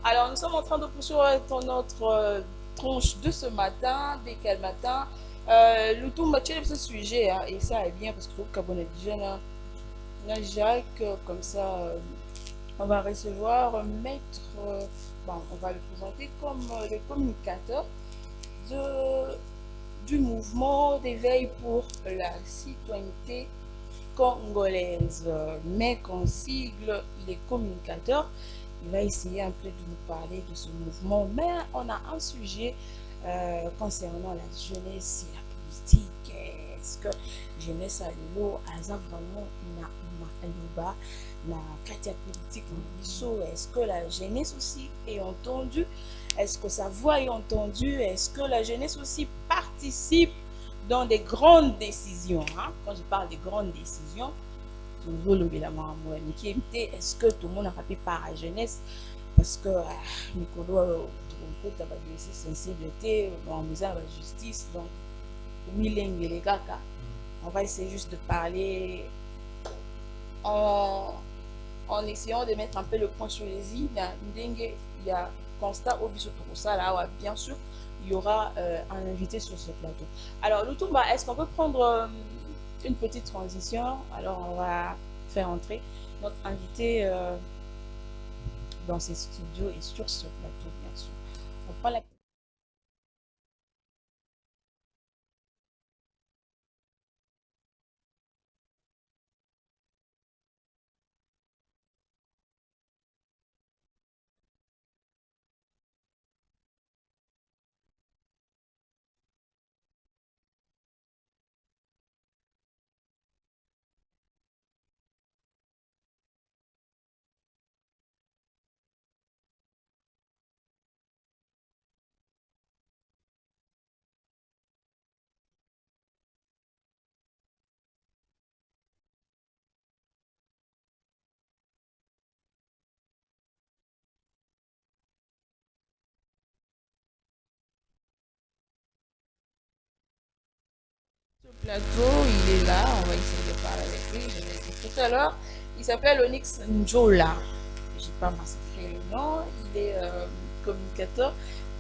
Alors nous sommes en train de poursuivre notre tranche de ce matin, dès quel matin. Le tout match de ce sujet, hein, et ça est bien parce que comme on a déjà Jacques, comme ça on va recevoir maître, on va le présenter comme le communicateur du mouvement d'éveil pour la citoyenneté congolaise, mais qu'en sigle il est communicateur. Il va essayer un peu de nous parler de ce mouvement, mais on a un sujet concernant la jeunesse et la politique. Est-ce que jeunesse a l'eau a vraiment na katia politique est-ce que la jeunesse aussi est entendue? Est-ce que sa voix est entendue? Est-ce que la jeunesse aussi participe dans des grandes décisions, hein? Quand je parle de grandes décisions, est-ce que tout le monde a rappelé par la jeunesse? Parce que Nicolas a sensibilité en misant la justice, donc on va essayer juste de parler en essayant de mettre un peu le point sur les i. Il y a constat au biso pour ça là, bien sûr il y aura un invité sur ce plateau. Alors Lutumba, est-ce qu'on peut prendre une petite transition? Alors on va faire entrer notre invité dans ces studios et sur ce plateau, bien sûr. On prend la plateau, il est là, on va essayer de parler avec lui, je l'ai dit tout à l'heure. Il s'appelle Onyx Njola. Je n'ai pas massacré le nom, il est communicateur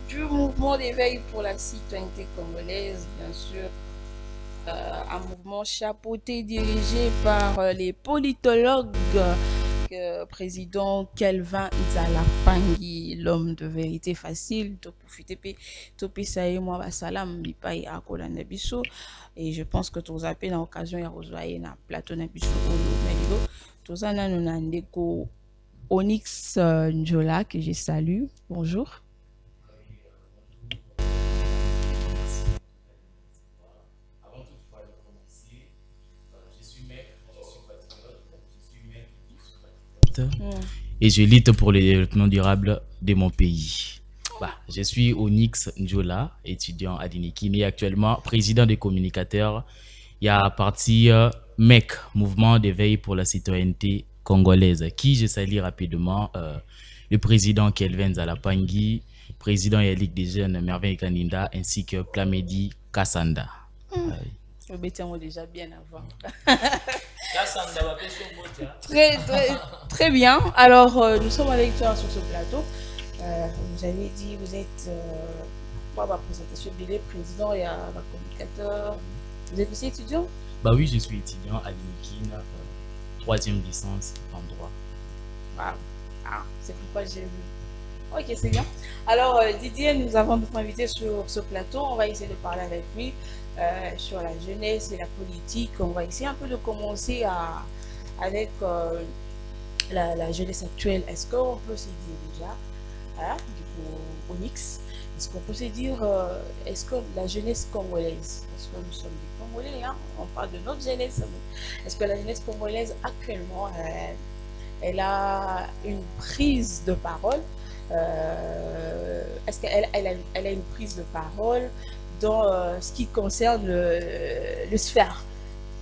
du mouvement d'éveil pour la citoyenneté congolaise, bien sûr. un mouvement chapeauté dirigé par les politologues, président Kelvin Nzala-Pangui, l'homme de vérité facile, Topi Sae moi salam bipai akola na biso. Et je pense que tous appels dans l'occasion ya rejoindre na plateau na biso oyo melilo tous ana na ndeko Onyx Njola que je salue. Bonjour. Et je lutte pour le développement durable de mon pays. Je suis Onyx Njola, étudiant à l'INIKIN et actuellement président des communicateurs. Il y a parti MEC, Mouvement d'éveil pour la citoyenneté congolaise, qui je salue rapidement le président Kelvin Nzala-Pangui, président de la Ligue des jeunes Merveille Kaninda, ainsi que Plamedi Kassanda. Le béton déjà bien avant. Très bien. Alors, nous sommes avec toi sur ce plateau. Vous avez dit, vous êtes présentation de président et communicateur. Vous êtes aussi étudiant? Oui, je suis étudiant à l'INIKIN, 3e licence en droit. C'est pourquoi j'ai vu. Ok, c'est bien. Alors, Didier, nous avons notre invité sur ce plateau. On va essayer de parler avec lui sur la jeunesse et la politique. On va essayer un peu de commencer avec la jeunesse actuelle. Est-ce qu'on peut se dire déjà, du coup, Onyx, est-ce qu'on peut se dire, est-ce que la jeunesse congolaise, parce que nous sommes des Congolais, on parle de notre jeunesse, est-ce que la jeunesse congolaise actuellement, elle a une prise de parole? Est-ce qu'elle a une prise de parole dans ce qui concerne le sphère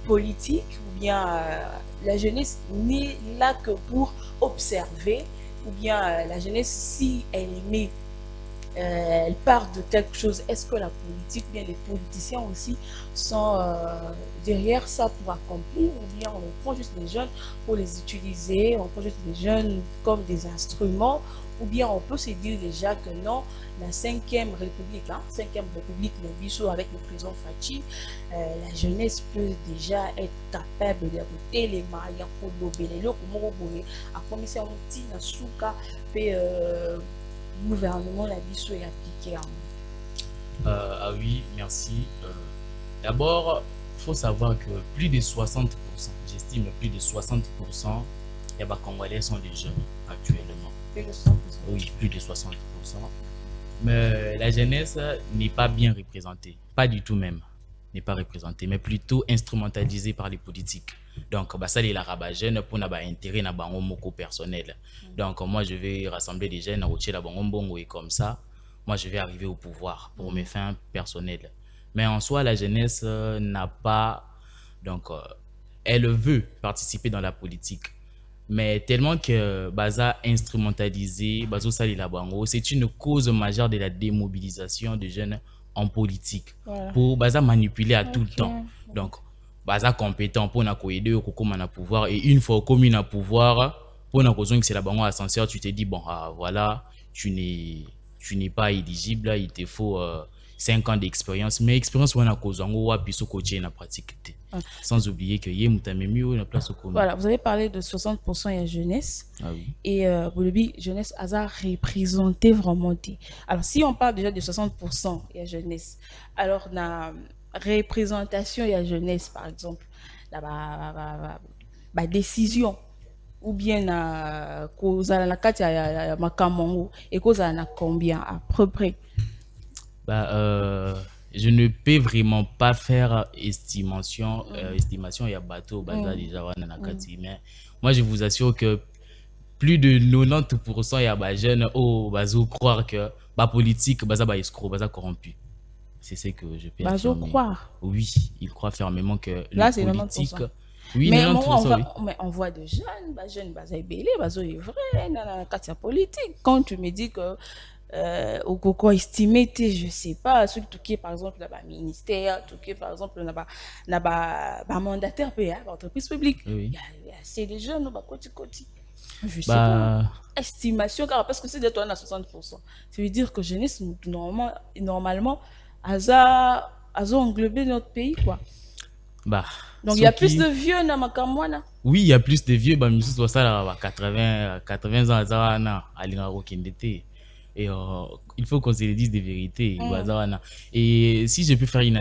politique, ou bien la jeunesse n'est là que pour observer, ou bien la jeunesse, si elle aimait, elle part de quelque chose, est-ce que la politique, bien les politiciens aussi sont derrière ça pour accomplir, ou bien on prend juste les jeunes pour les utiliser, on prend juste les jeunes comme des instruments, ou bien on peut se dire déjà que non, la 5e République, 5e République de Bissau avec le président Fachi, la jeunesse peut déjà être capable d'écouter les mailles pour l'obéler, comme à commissaire outil na souka gouvernement la Bissau est appliqué. Oui, merci. D'abord, il faut savoir que plus de 60%, j'estime plus de 60% des Congolais sont des jeunes actuellement. Plus de 60%. Oui, plus de 60%. Mais la jeunesse n'est pas bien représentée, pas du tout même, n'est pas représentée, mais plutôt instrumentalisée par les politiques. Donc, ça, c'est la rabat jeune pour n'avoir intérêt dans bango moko personnel. Donc, moi, je vais rassembler des jeunes au la bango bongo et comme ça, moi, je vais arriver au pouvoir pour mes fins personnelles. Mais en soi, la jeunesse n'a pas, donc, elle veut participer dans la politique. Mais tellement que Baza instrumentalisé, Bazo Sali Labango, c'est une cause majeure de la démobilisation des jeunes en politique. Voilà. Pour Baza manipuler à tout le temps. Donc, Baza compétent pour aider au commune à pouvoir. Et une fois au commune à pouvoir, pour na cause que c'est la bango ascenseur, tu te dis, bon, voilà, tu n'es pas éligible, il te faut 5 ans d'expérience. Mais expérience, on a cause en haut, puis coacher la pratique. Sans oublier que place au commun. Voilà, vous avez parlé de 60% de la jeunesse. Oui. Et pour le but, jeunesse a représenté vraiment. Alors, si on parle déjà de 60% de la jeunesse, alors la représentation de la jeunesse, par exemple, la décision, ou bien la cause à la carte ya makamongo, et cause à la combien à peu près? Je ne peux vraiment pas faire estimation il y a bateau déjà mais moi je vous assure que plus de 90% il y a jeunes bazo croire que politique escroc corrompu. C'est ce que je peux affirmer. Croire. Oui, ils croient fermement que là, le politique 90%. Oui, mais on voit des jeunes est vrai dans la carte politique. Quand tu me dis que au coco estimé, je sais pas, ceux qui par exemple là-bas ministère, tout qui par exemple là-bas mandataire entreprise publique, il y a assez de jeunes côté je sais pas estimation car parce que c'est de toi à 60%, ça veut dire que jeunesse normalement a englobé notre pays quoi. Bah, Donc il y a Soki- plus de vieux na makamwana. Oui, il y a plus de vieux, bah, misusu basala ba 80 ans aza wana alingaka kokende te. Et il faut qu'on se le dise des vérités. Baza wana. Et si je peux faire une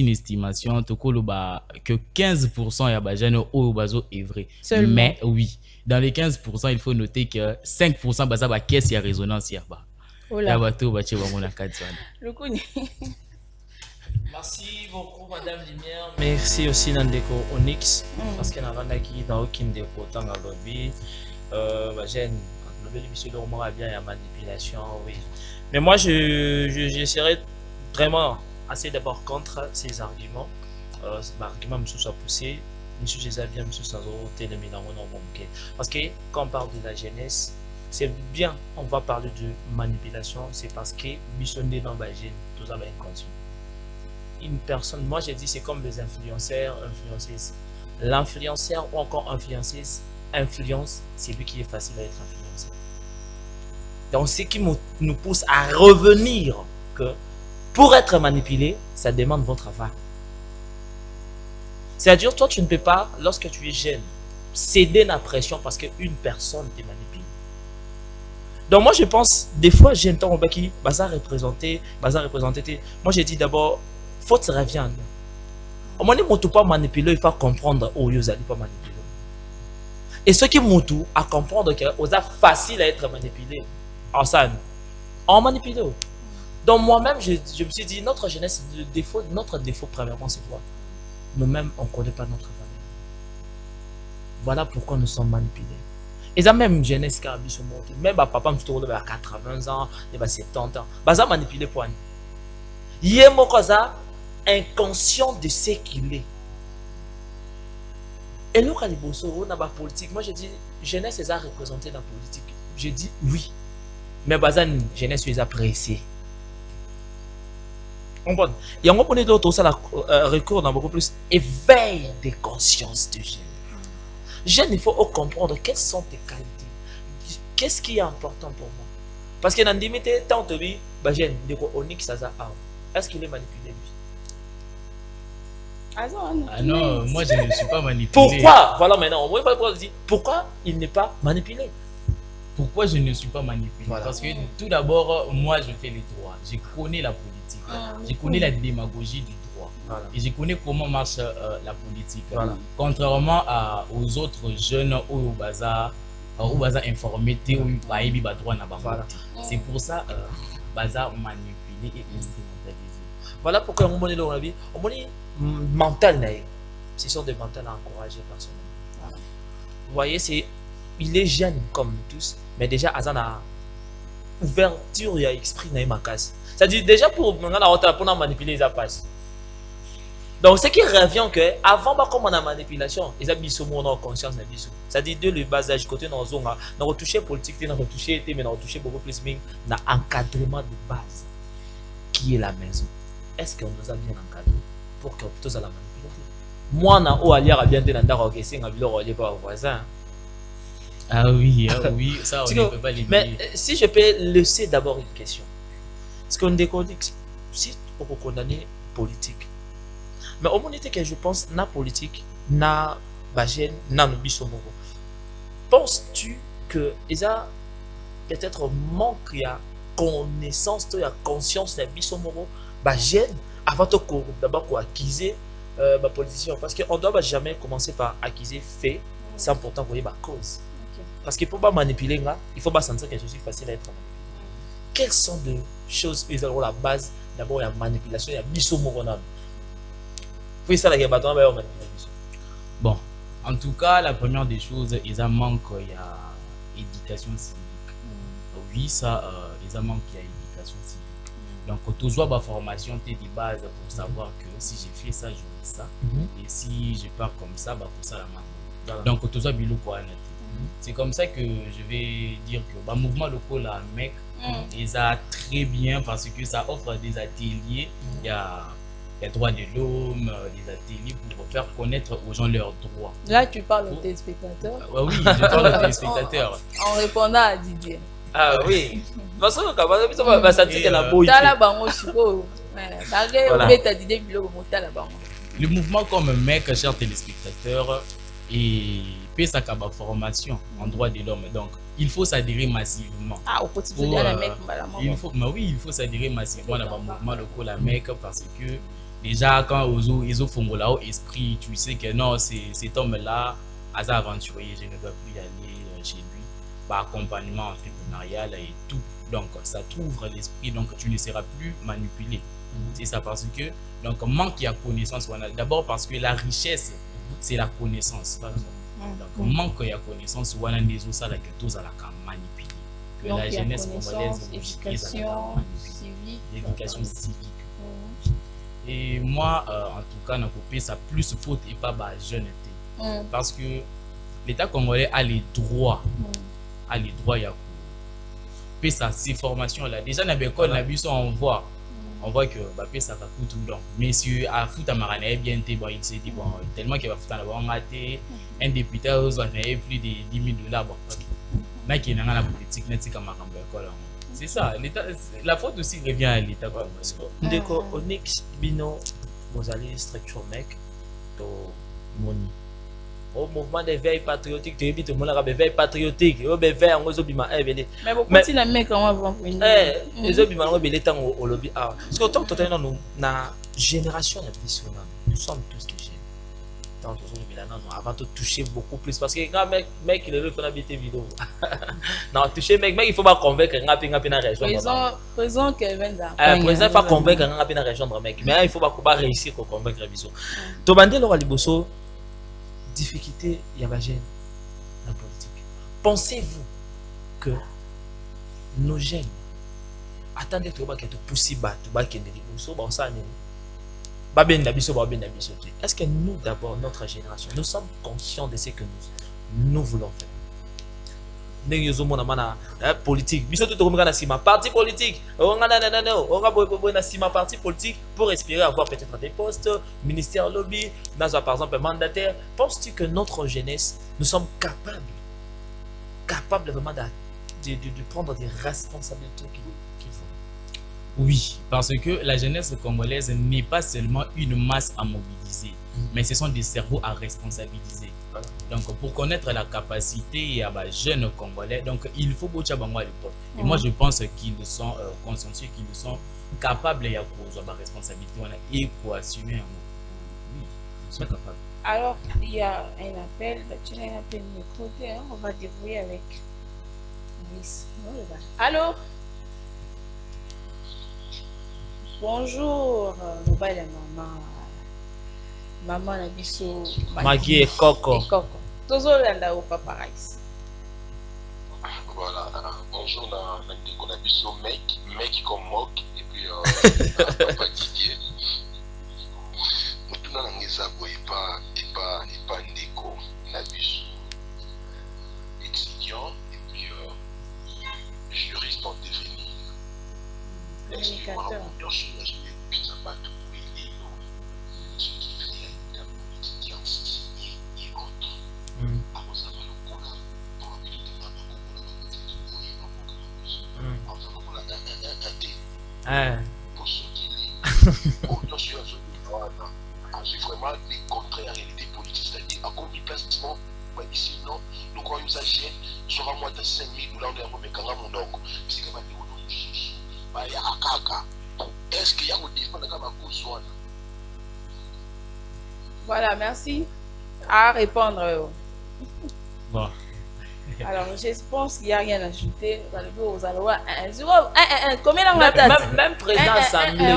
estimation, tokolo ba que 15% ya ba jeunes oyo bazo est vrai. Seulement. Mais oui, dans les 15%, il faut noter que 5% baza ba caisse ya résonance ya ba. Oh Ya là. bato bache bango na kati wana. Le coup ni- Merci beaucoup, Madame Lumière. Merci aussi, Nandeko Onyx. Parce que Navandaki, dans aucune des potents à lobby, j'aime. Le monsieur de Romain a bien la manipulation, oui. Mais moi, je serais vraiment assez d'abord contre ces arguments. Argument, monsieur soit poussé. Monsieur Jésus bien, monsieur sans télé, mais dans mon nom, parce que quand on parle de la jeunesse, c'est bien, on va parler de manipulation, c'est parce que monsieur n'est dans la jeune, tout ça va inconscient. Une personne, moi j'ai dit c'est comme les influenceurs, influenceuses. L'influenceur ou encore influenceuse influence, c'est lui qui est facile à être influencé. Donc ce qui nous pousse à revenir que pour être manipulé, ça demande votre travail. C'est-à-dire toi tu ne peux pas, lorsque tu es jeune, céder la pression parce qu'une personne te manipule. Donc moi je pense, des fois j'ai un temps qui va représenter, moi j'ai dit d'abord, faut se reviendre. Au moment où tu pas manipuler, il faut comprendre où ils n'allent pas manipuler. Et ceux qui m'ont à comprendre que c'est facile à être manipulé. En ça, on manipule. Donc moi-même, je me suis dit, notre jeunesse, notre défaut premièrement, c'est quoi? Nous-mêmes, on ne connaît pas notre valeur. Voilà pourquoi nous sommes manipulés. Et ça même jeunesse qui a mis sur mon monde. Même papa me dit à 80 ans, il va 70 ans. Ça manipulé pour nous. Il y a inconscient de ce qu'il est. Et là, on a la politique. Moi, je dis, jeunesse est représentée dans la politique. Je dis oui. Mais bazan jeunesse est appréciée. On peut. Et on peut d'autres ça recours dans beaucoup plus éveil des consciences de jeunes. Jeunes, il faut comprendre quelles sont tes qualités. Qu'est-ce qui est important pour moi? Parce que dans le limité, tant que lui, jeune, Onyx, ça a. Est-ce qu'il est manipulé lui? Ah non, moi je ne suis pas manipulé. Pourquoi? Voilà maintenant, on va dire pourquoi il n'est pas manipulé. Pourquoi je ne suis pas manipulé? Voilà. Parce que tout d'abord, moi je fais les droits. Je connais la politique. Je connais la démagogie du droit. Voilà. Et je connais comment marche la politique. Voilà. Contrairement aux autres jeunes au bazar informés, droit. Voilà. C'est pour ça bazar manipulé et instrumentalisé. Voilà pourquoi on est dans la vie. On est mental, ce sont des mentales à encourager personnellement. Voilà. Vous voyez, il est jeune comme nous tous, mais déjà à a ouverture et esprit dans ma casse. C'est-à-dire déjà pour manipuler les passe. Donc ce qui revient que avant comme on a manipulation, ils ont mis ce mot dans conscience de bisou. C'est-à-dire de le bas âge côté dans zone, on a retouché politique, on a retouché mais on a retouché beaucoup plus mais on a encadrement de base qui est la maison. Est-ce qu'on nous a bien encadré pour que tous à la manipulation? Moi na o aliara bien de nanda ko kesi nga bilo relié par voisin. Ah oui, ça on ne peut pas l'éviter. Mais si je peux laisser d'abord une question. Parce qu'on déconne si on peut condamner politique. Mais au moment que je pense na politique, na bagène, na nobisomoro. Penses-tu que ça peut-être manque ya connaissance, ya conscience de bisomoro bagène avant de d'abord accuser ma politicien parce qu'on ne doit jamais commencer par accuser fait sans pourtant voyer ma cause. Parce qu'il ne faut pas manipuler, il ne faut pas sentir que je suis facile à être manipulé. Quelles sont des choses qui ont la base? D'abord, il y a manipulation, il y a bisomoro. Puis ça, il y a manipulation. Bon, en tout cas, la première des choses, il manque il y a éducation civique. Oui, ça, il manque il y a éducation civique. Donc, toujours la formation, tu as des bases pour savoir que si j'ai fait ça, j'aurai ça. Et si je pars comme ça, pour ça, la main. Donc, toujours bilo pour un. C'est comme ça que je vais dire que le mouvement local, là, mec, ils a très bien parce que ça offre des ateliers. Il y a les droits de l'homme, des ateliers pour faire connaître aux gens leurs droits. Là, tu parles aux téléspectateurs. Oui, je parle aux téléspectateurs. En répondant à Didier. Ah oui. Parce que ça dit que la boue. Tala bango chico. Voilà. Didier bilo mo tala bango. Le mouvement comme mec, chers téléspectateurs, et fait sa formation en droit de l'homme. Donc, il faut s'adhérer massivement. Ah, au quotidien, la mec, il faut s'adhérer massivement dans le mouvement local la mec parce que déjà, quand ils ont là esprit, tu sais que non, cet homme-là, à aventurier, je ne dois plus y aller chez lui. Par accompagnement entrepreneurial et tout. Donc, ça t'ouvre l'esprit, donc tu ne seras plus manipulé. C'est ça parce que, donc, manque de connaissance. D'abord parce que la richesse, c'est la connaissance. Donc, manque de connaissance, on a des choses à manipuler. Que donc, la jeunesse congolaise, éducation civique. L'éducation civique. Et moi, en tout cas, ça plus faute et pas jeune. Parce que l'État congolais a les droits. A les droits, il y a puis ça, ces formations-là. Déjà, dans l'école, on voit que ça va tout le temps. Mais si à foot à Marane, bien, tellement qu'il va foutre en maté, un député va faire plus de 10 000 $. Mais qui est dans la politique, c'est ça. La faute aussi revient à l'État. Ndeko, Onyx, Bino, vous allez structure mec, to Moni. Au mouvement des veilles patriotiques, tu évites mon arabe veille patriotique, au veille en ozobima, mais beaucoup de la mec comment vont venir. Les ozobima on belé temps au lobby. Parce que autant que tu nous na génération nationale, nous sommes tous des jeunes. Tant ozobima non avant de toucher beaucoup plus parce que grand mec il veut faire habiter vidéo. Non, toucher mec il faut pas convaincre ngapi na région. Présent Kevin da. Présent pas convaincre ngapi na région mec, mais il faut pas réussir pour convaincre biso. To bandé lo liboso difficulté, il y a la gêne dans la politique. Pensez-vous que nos jeunes attendez que tu pousses bas, tu vas qu'il est-ce que nous d'abord, notre génération, nous sommes conscients de ce que nous voulons faire? Politique, parti politique, parti politique pour espérer avoir peut-être des postes, ministère lobby, par exemple mandataire. Penses-tu que notre jeunesse, nous sommes capables vraiment de prendre des responsabilités qu'il faut? Oui, parce que la jeunesse congolaise n'est pas seulement une masse à mobiliser, mais ce sont des cerveaux à responsabiliser. Donc, pour connaître la capacité à les jeunes Congolais, donc il faut beaucoup de l'époque. Et moi, je pense qu'ils sont conscientieux, qu'ils sont capables de prendre la responsabilité et pour assumer. Oui, ils sont capables. Alors, il y a un appel, tu as un appel de côté, on va débrouiller avec Miss. Allô? Bonjour, mobile maman. Maman na biso Maggie et Coco. Tozolanda au paparazzi. Voilà, bonjour na biso mec comme moque et puis papa Didier. Mutuna na ngeza boye pas ndeko na biso étudiant et puis juriste en devenir. Communicateur. C'est vraiment les contraires réalités politiques, c'est-à-dire à combien de placements ici non nous croyons que ça sera moins de 5 000 $ on est quand même donc c'est comme est-ce qu'il y a un défense comme un coup. Voilà, merci à répondre. Bon. Alors, je pense qu'il n'y a rien à ajouter. Combien de même président assemblée,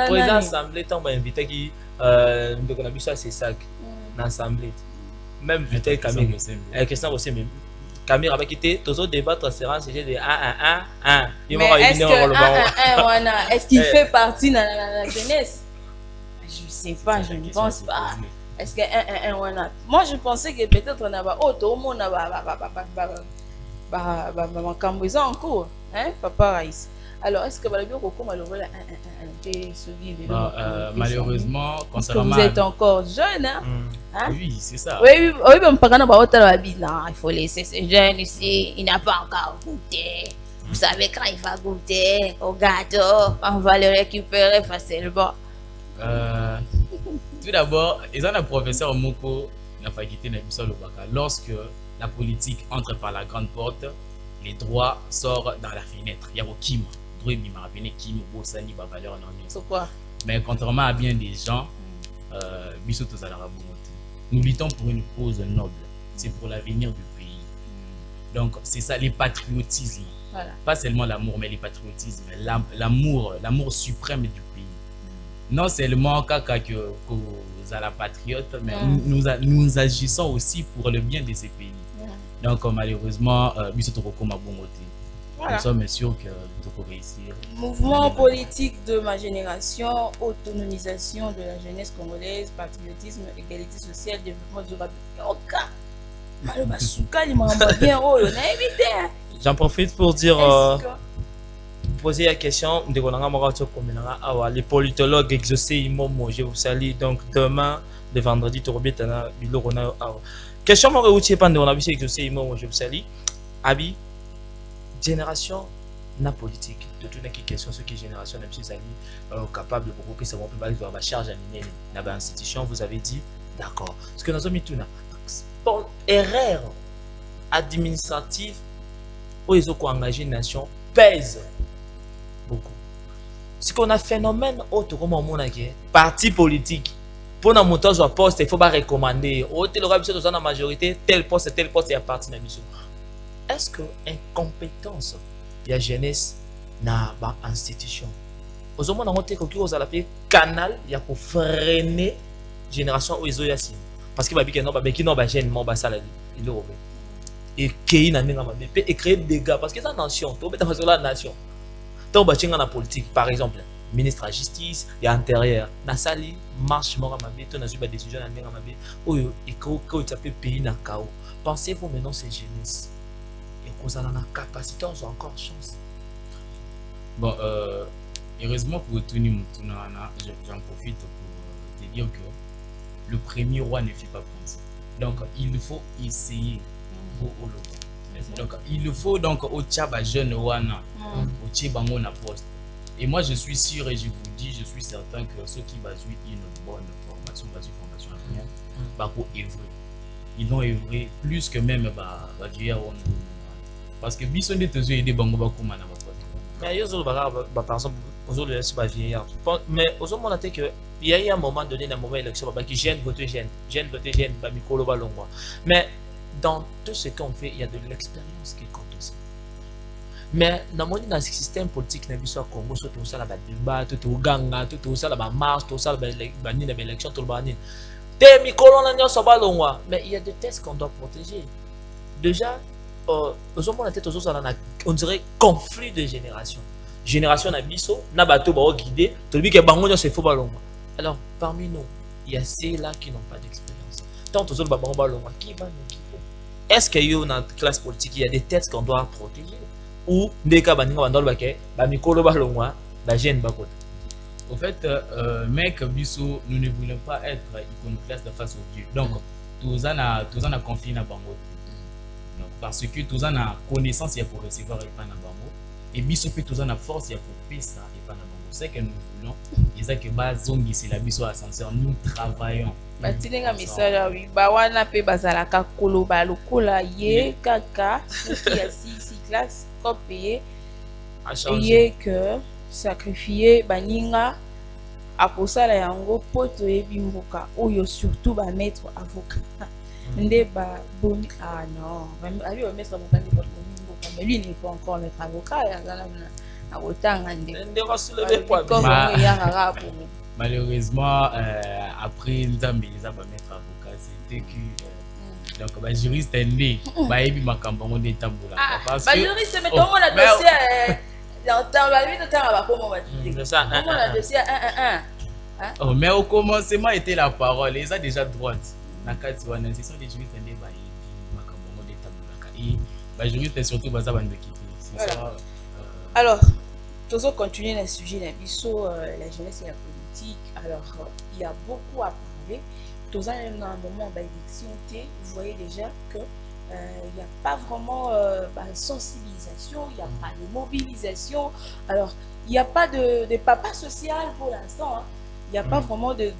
président assemblée, tant invité qui nous a c'est ça l'assemblée. Même peut-être Camille, Christian aussi même. Camille avait quitté, tous autres débattre sera un sujet de 1. Mais est-ce qu'il fait partie de la jeunesse? Je ne sais pas, je ne pense pas. Est-ce que moi je pensais que peut-être on a tout le monde a en cours, hein, papa Raïs. Alors est-ce que malheureusement, vous êtes encore jeune, hein? Oui, c'est ça. Oui, il faut laisser ce jeune ici, il n'a pas encore goûté. Vous savez quand il va goûter au gâteau, on va le récupérer facilement. Tout d'abord, ils ont un professeur Moko, la faculté Nabissa Lobaka. Lorsque la politique entre par la grande porte, les droits sortent dans la fenêtre. Il y a au Kim. Droit mi marabene Kim, Bosani, valeur non. C'est quoi? Mais contrairement à bien des gens, Bisso Tozala nous luttons pour une cause noble. C'est pour l'avenir du pays. Donc, c'est ça, les patriotismes. Voilà. Pas seulement l'amour, mais les patriotismes. L'amour suprême du pays. Non seulement que vous êtes la patriote, mais nous agissons aussi pour le bien de ces pays. Donc, malheureusement, Bisso Tokoko m'a bon côté. Nous sommes sûrs que nous devons réussir. Mouvement politique de ma génération, autonomisation de la jeunesse congolaise, patriotisme, égalité sociale, développement durable. J'en profite pour dire, poser la question de les politologues exaucés Imomo, je vous salue. Donc demain, le vendredi, tu reviens à question moi où pas on a vu exaucé Imomo, je vous salue. Abi, génération na politique. De toute une question, ce qui est génération n'a pas capable de beaucoup que ça va pas charge à miner dans l'institution. Vous avez dit d'accord. Ce que nous avons mis tout là. Pour erreur administrative où ils ont engagé une nation pèse beaucoup. Ce qu'on a phénomène autre comme on a parti politique pour un montage de poste il faut pas recommander au télévision dans la majorité tel poste est parti dans mission. Est-ce que incompétence il y a jeunesse na ba institution aux hommes on a monté que vous allez canal il y a pour freiner génération où ils ont yassine parce que babiki non babiki non ba jeune mon ba sala il est et qui na ninga ma bébé et créer des dégâts parce que ça nation to beta façon la nation to ba chinga na politique par exemple ministre de la justice et intérieur na sali marche mora ma bébé to na zuba décision na ninga ma bébé oyo et ko tu appelle pays na chaos pensez-vous maintenant ces jeunesse et qu'on a la capacité on a encore chance. Bon heureusement pour tout j'en profite pour te dire que le premier roi ne fait pas penser. Donc il faut essayer donc il faut donc au tchaba jeune wana au tchebango na poste. Et moi je suis sûr et je vous dis je suis certain que ceux qui basent une bonne formation à rien bah pour œuvrer ils vont œuvrer plus que même bah parce que bison de te aider bango ba kuma na poste. Mais yo par exemple aujourd'hui c'est pas vieillard mais aux hommes on a dit que il y a eu un moment donné dans le moment élection qui jeune voter jeune bah mikolo balongwa mais dans tout ce qu'on fait il y a de l'expérience qui compte aussi mais dans le système politique na biso Congo so tout ça la débat tout ganga tout ça la marche tout ça la ni élection tout le bani te mikolo na nyoso balongwa mais il y a des tests qu'on doit protéger déjà aux hommes on a tête aux autres on dirait conflit de génération na biso na bato ba guider to bi ke bango nyoso faut balongwa. Alors, parmi nous, il y a ceux-là qui n'ont pas d'expérience. Tant aux autres, qui va nous guider? Est-ce qu'il y a dans la classe politique, il y a des têtes qu'on doit protéger? Ou des cas, au fait, mec, Bissou, nous ne voulons pas être iconoclastes de face au Dieu. Donc, tous en a confié dans Bango. Donc, parce que tous en a connaissance, il y a pour recevoir et pas dans Bango. Et Bissou, tous en a force, il y a pour payer ça et pas dans Bango. C'est que nous voulons, et ça que Bazongi c'est la biso ascenseur, nous travaillons. Batinga misala oui, bawana pe bazalaka koloba lokola ye kaka qui a 6 classes ko payer et que sacrifier baninga akosala yango poto ebimboka oyo surtout ba maître avocat. Nde ba boni ah non, abi ba maître avocat ne pas bimboka mais lui n'est pas encore maître avocat malheureusement après Nzambe les a pas mettre avocat c'était que donc ba juriste ndé ba yebi makambo ngo ndetambula parce que ba juriste mais comment la dossier dans la vie de temps va comment va dire ça comment la dossier oh mais au commencement était la parole ils a déjà droite na kati wana ce sont les juristes ndé ba yebi makambo ngo ndetambula et ba juriste surtout baza bande qui c'est ça. Alors, tous continuer le sujet la jeunesse et la politique. Alors, il y a beaucoup à parler. Tous à un moment d'élection, vous voyez déjà que il n'y a pas vraiment sensibilisation, il n'y a pas de mobilisation. Alors, il n'y a pas de papa social pour l'instant. Hein. n'y a pas vraiment de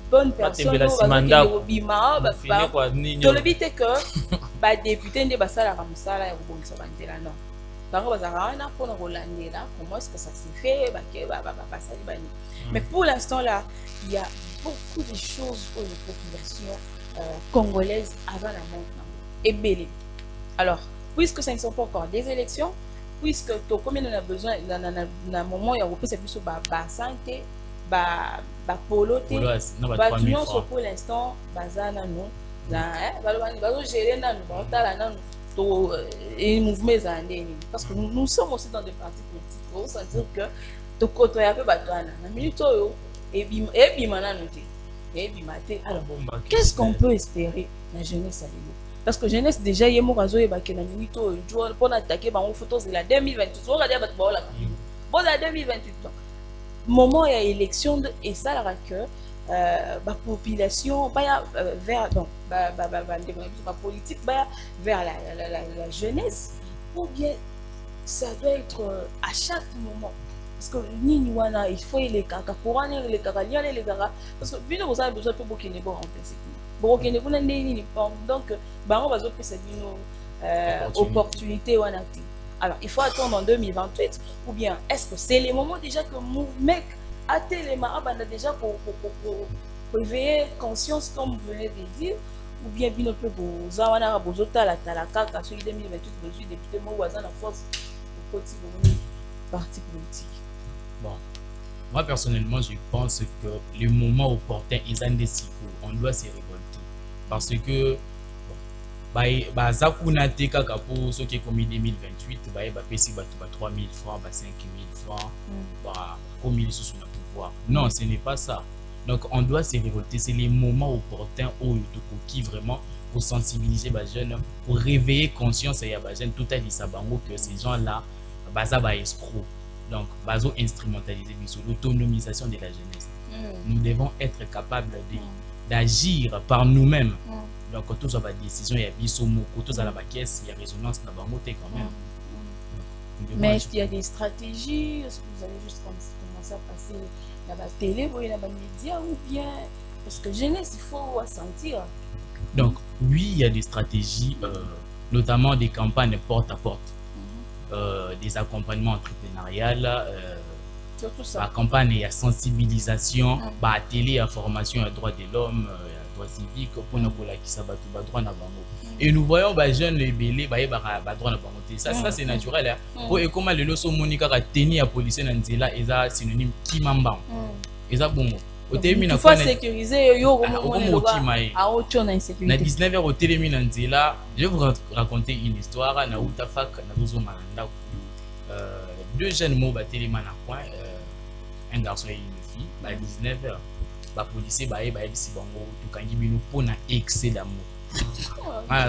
bonnes personnes. Le but est que les députés ne sont pas comme ça. Comment est-ce que ça s'est fait? Mais pour l'instant, là, il y a beaucoup de choses pour les populations congolaises avant la mort. Et belé. Alors, puisque ça ne sont pas encore des élections, puisque combien on a besoin dans un moment, il y a plus sur la santé, la poloté, pour l'instant, nous, et mouvement parce que nous sommes aussi dans des partis politiques. Il faut sentir que tu côtoies un peu la minute alors qu'est-ce qu'on peut espérer la jeunesse? Parce que jeunesse déjà il y a mon réseau et la minute pour attaquer photos de la 2028 la 2028 moment il y a élection et ça la que la population vers donc la politique vers la jeunesse, ou bien ça doit être à chaque moment. Parce que il faut les caca pour aller les caca les caca parce que bien vous avez besoin de beaucoup de remplacer beaucoup de donc on va faire une opportunité. Alors il faut attendre en 2028 ou bien est-ce que c'est les moments déjà que mouvement à téléma déjà pour éveiller conscience comme vous venez de dire, ou bien bien peu pour zawana bozota la carte sur 2028 besoin député mo voisin en force au côté parti politique. Bon, moi personnellement je pense que le moment opportun est indécis, on doit se révolter parce que zakuna teka kapo ce qui est commis 2028 pesi ba 3000 francs, 5000 francs, comme ils sont sur le pouvoir. Non, ce n'est pas ça. Donc on doit se révolter, c'est les moments opportuns où qui vraiment pour sensibiliser les jeunes, pour réveiller conscience et les jeunes tout à dit que ces gens-là ba escrocs. Donc bazo instrumentaliser l'autonomisation de la jeunesse. Nous devons être capables d'agir par nous-mêmes. Donc quand tous la décision il y a bisomo, quand tous à la caisse il y a résonance dans la montée quand même. Mais est-ce qu'il y a des stratégies? Est-ce que vous allez juste commencer à passer dans la télé, dans les médias, ou bien parce que jeunesse il faut sentir. Donc oui, il y a des stratégies, notamment des campagnes porte à porte, des accompagnements entrepreneuriales, surtout ça. La campagne il y a sensibilisation, la télé à formation à droits de l'homme, droits civiques pour nous qui s'abattent droit na bango. Et nous voyons les jeunes les belés droit na bango. Ça c'est naturel hein. Et comment le loso monika ka tenir à policier na nzela eza synonyme kimamba. Eza bongo. Il faut sécuriser yo à autre na insécurité. Na 19h au télémi na nzela, je vais vous raconter une histoire na utafak na dozo mananda. Deux jeunes mots ba téléma na coin, un garçon et une fille, à 19h. Ba policier ba bisi bango tukangi bino pona excès d'amour.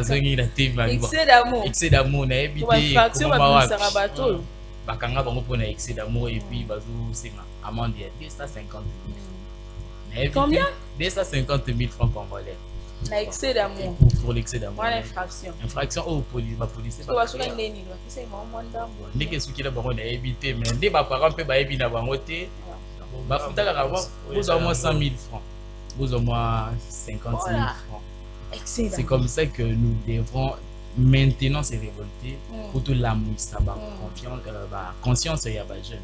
Zongi la TV excès d'amour na ebité bakanga bango pona excès d'amour et puis bazo senga amende ya 250 000. Combien? 250 000 francs congolais. Na excès d'amour. Pour l'excès d'amour. Infraction au police ba policier ba. Ndeke suki la bango na ebité mais ndé ba parents pe ba ebi na bango te. Bah, vous avez moins 100 000 francs, vous avez moins 50 000 francs. C'est comme ça que nous devrons maintenant se révolter pour tout l'amour, conscience et la jeune.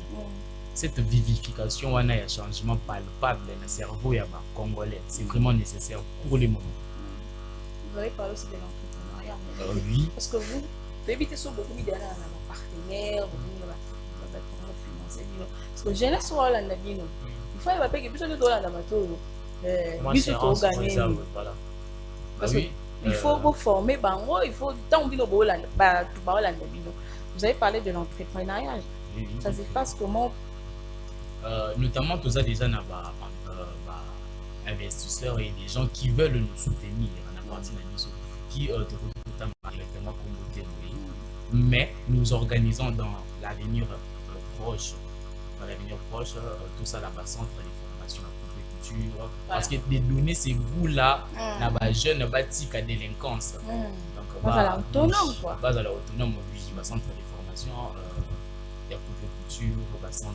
Cette vivification, on a un changement palpable dans le cerveau et congolais. C'est vraiment nécessaire pour les moments. Vous avez parlé aussi de l'entrepreneuriat. Oui. Parce que vous évitez sur beaucoup de partenaires, parce que jeunesse soit là il faut pas que plus de dollars dans bateau gagner parce que il faut vous former il faut tant bino vous avez parlé de l'entrepreneuriat. Ça se passe comment? Notamment tous ça déjà investisseurs et des gens qui veulent nous soutenir en partie qui directement mais nous organisons dans l'avenir proche. Dans l'avenir proche, tout ça là-bas, centre de formation, la culture. Parce que des données, c'est vous là, là-bas, jeunes, bâtis à délinquance. Donc, bas autonome, quoi. Bas à l'autonome, oui, centre de formation, il y a culture, centre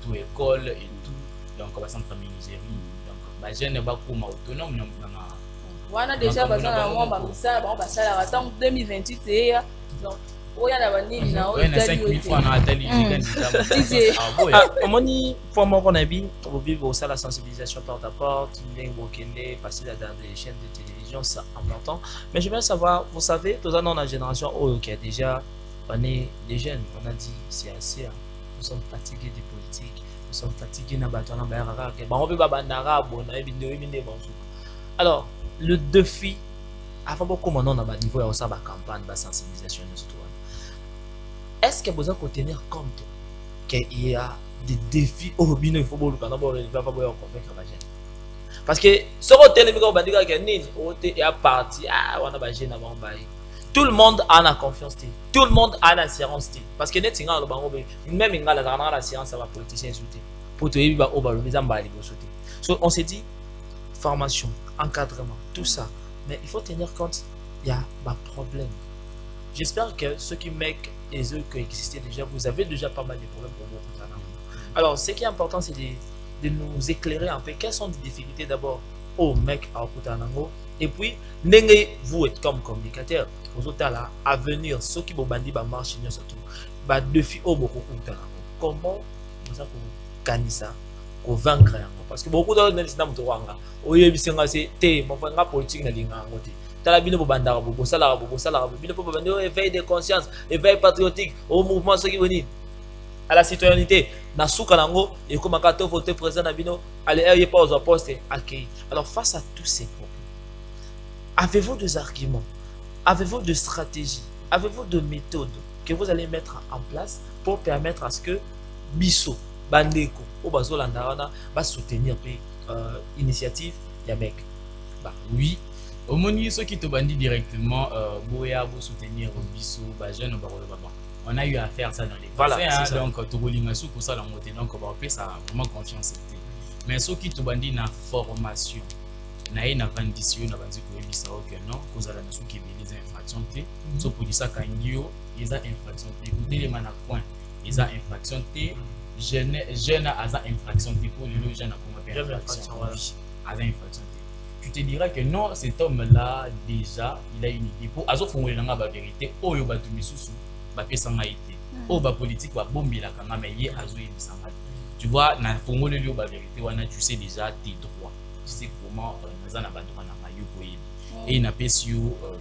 auto-école et tout. donc bacentre Nigérie donc bajeune bakoma autonome wana déjà bazana mwa bamisala bango basalaka ntango 2028 eya donc oya na banini na oyo na 5000 francs na atali omoni point moko na bi obibi osala sensibilisation porte à porte ndenge bokende passer dans des chaînes de télévision c'est important mais je veux savoir vous savez tous dans la génération qui a déjà on est des jeunes on a dit c'est assez hein. Nous sommes fatigués des politiques nous sommes fatigués na bato na bayaka ke bango pe babandaka bona ebinde bonjour alors le défi avant beaucoup maintenant on a niveau ya ça ba campagne ba sensibilisation surtout est-ce que vous allez tenir compte qu'il y a des défis au robinet il faut pas convaincre la jeune parce que ce hôtel est parti tout le monde a la confiance tout le monde a l'assurance parce que net même l'assurance ça va politicien insulter pour te so on s'est dit formation encadrement tout ça mais il faut tenir compte il y a un problème. J'espère que ceux qui mettent les œufs qui existaient déjà, vous avez déjà pas mal de problèmes pour vous. Alors, ce qui est important, c'est de nous éclairer un peu. Quelles sont les difficultés d'abord au mec à Okutanango et puis, vous êtes comme communicateur, vous êtes là à venir, ceux qui vous bandit, marcher surtout, défi au Okutanango. Comment vous avez gagné ça, pour vaincre parce que beaucoup de gens disent que politique éveil de conscience, éveil patriotique au mouvement à la citoyenneté. Et comme voter président Nabino, allez pas aux postes accueillis. Alors face à tous ces problèmes, avez-vous des arguments, avez-vous des stratégies, avez-vous des méthodes que vous allez mettre en place pour permettre à ce que Bisso, Bandeko, ou Bazolandarana va soutenir l'initiative Yamek? Oui. Au moni ceux qui te bandit directement boya vous soutenir biso ba jeune ba on a eu à faire ça dans les voilà ça. Donc to bolinga sou pour ça la montée donc on va appeler ça vraiment confiance mais ceux qui te bandit na formation na ina condition na banzi ko ebisa OK non cause la nation qui les infractions té so pour ça kangio les infractions té écoutez les mana point les infractions té jeune à infraction té pour les jeunes à comment faire infraction à infraction. Tu te diras que non, cet homme-là, déjà, il a une idée. Pour Azofongwe la vérité, Oyo Batumisusu, Bapé Sangaïté, Oba politique, Bombi la Kanga, mais yé Azoé Bisanga. Tu vois, na Fongo le lieu la vérité, tu sais déjà tes droits. Tu sais comment Nazana Badouana Mayu Koyebi. Et il n'a pas su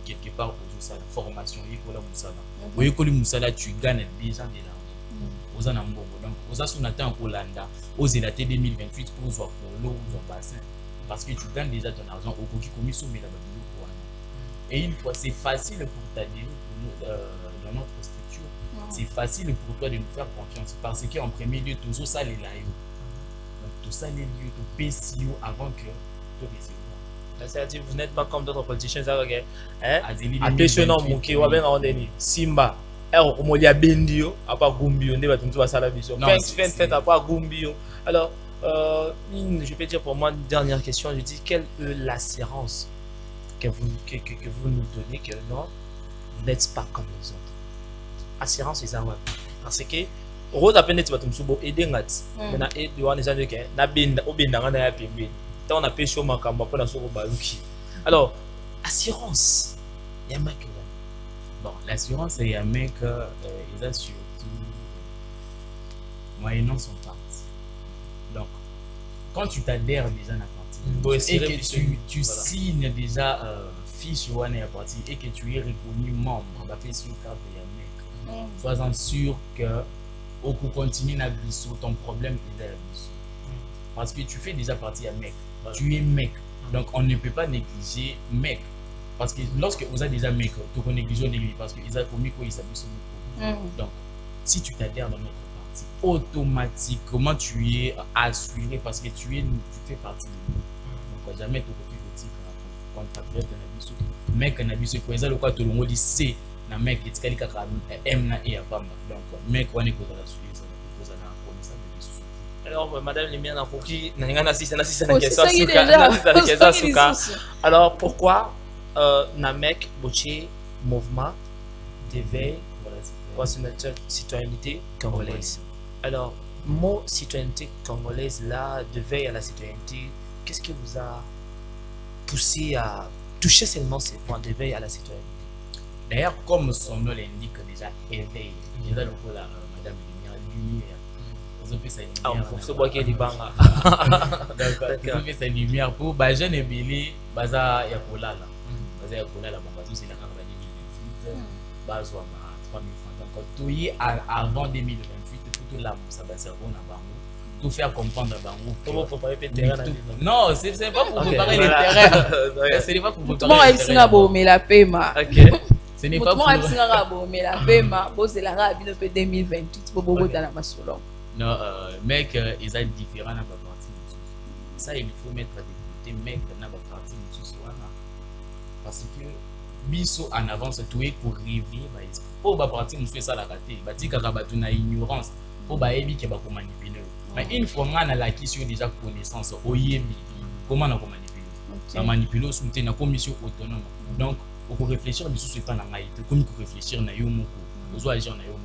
quelque part pour la formation, Yekola Moussala. Au Yekoli Moussala, tu gagnes déjà de l'argent. Aux Anambongo. Donc, aux Asunata en Kolanda, aux Elaté 2028, pour voir pour l'eau, pour bassin. Parce que tu gagnes déjà ton argent au Koki Komiso, mais et une fois, c'est facile pour t'adhérer dans notre structure. C'est facile pour toi de nous faire confiance. Parce qu'en premier lieu, tout ça, les lieux. Donc, tout ça, les lieux, tout PCO avant que tu recevoir. C'est-à-dire, vous n'êtes pas comme d'autres politiciens. Impressionnant, Mouké, ou bien Simba. Alors, on y a Bendio, à part Gumbio, on va tout ça la vision. Faites à part Gumbio. Alors, je peux dire pour moi une dernière question. Je dis quelle est l'assurance que vous nous donnez que non, vous n'êtes pas comme les autres. Assurance c'est ça parce que rose à peine tu vas te soubo aider ngat. Maintenant et de voir les gens que na benda obenda ngana ya pembe. Tant on a pêché au makamba pour la soko baluki. Alors assurance il y a mec. Bon, l'assurance il y a mec ils a surtout moyennant son parti. Donc, quand tu t'adhères déjà à la partie et que tu signes déjà fiche ou à la partie et que tu es reconnu membre, on va faire sur carte de mec. Sois-en sûr que au coup continue à biso, ton problème est à biso. Parce que tu fais déjà partie à mec. Tu es mec. Donc, on ne peut pas négliger mec. Parce que lorsque vous avez déjà mec, tu peux négliger parce qu'ils ont commis quoi, ils s'abusent. Donc, si tu t'adhères dans notre automatiquement tu es assuré parce que tu fais partie de nous. Donc jamais tu peux quand tu as fait un mec un abus quoi ça le quoi tout le monde dit c'est na mec et tu aime na et donc mec on est pour la suite ça cause na connaissance de alors madame Lumière na koki na ngana sisa na kesa suka alors pourquoi na mec boché mouvement d'éveil pour la citoyenneté congolaise. Alors, mot citoyenneté congolaise là, de veille à la citoyenneté, qu'est-ce qui vous a poussé à toucher seulement ces points de veille à la citoyenneté? D'ailleurs, comme son nom l'indique déjà, éveil. Déjà, le coup là, Madame Lumière. Vous avez fait sa lumière. Ah, on faut se boire qu'il y a des bangs. D'accord. Vous avez fait sa lumière pour jeune et belé, baza yakola là. Baza yakola là, bon, bazo c'est la carte de 2028. Bazo à 3000 francs. Donc, tout y est avant 2028, tout là, ça va servir à Bango. Tout faire comprendre à Bango. Comment faut préparer le terrain? Non, c'est pas pour préparer le terrain. Ce n'est pas pour préparer le terrain. Mais la paiement. Ok. Ce n'est pas pour mais la paiement. Bon, c'est la rabine de 2028 pour Bobo dans la Massolon. Non, mec, ils sont différents dans la partie. Ça, il faut mettre à côté, mec, dans la partie. Parce que biso en avance, tout est pour réveiller. Pour la partie, nous faisons ça la raté. Bati Karabatu na ignorance. Pour la ébi qui va manipuler. Mais une fois, on a la question déjà connaissance. Comment on a manipulé? On manipule sous une commission autonome. Donc, pour réfléchir, mais ce n'est pas dans la comme pour réfléchir, na yomoko. Pour agir na yomoko.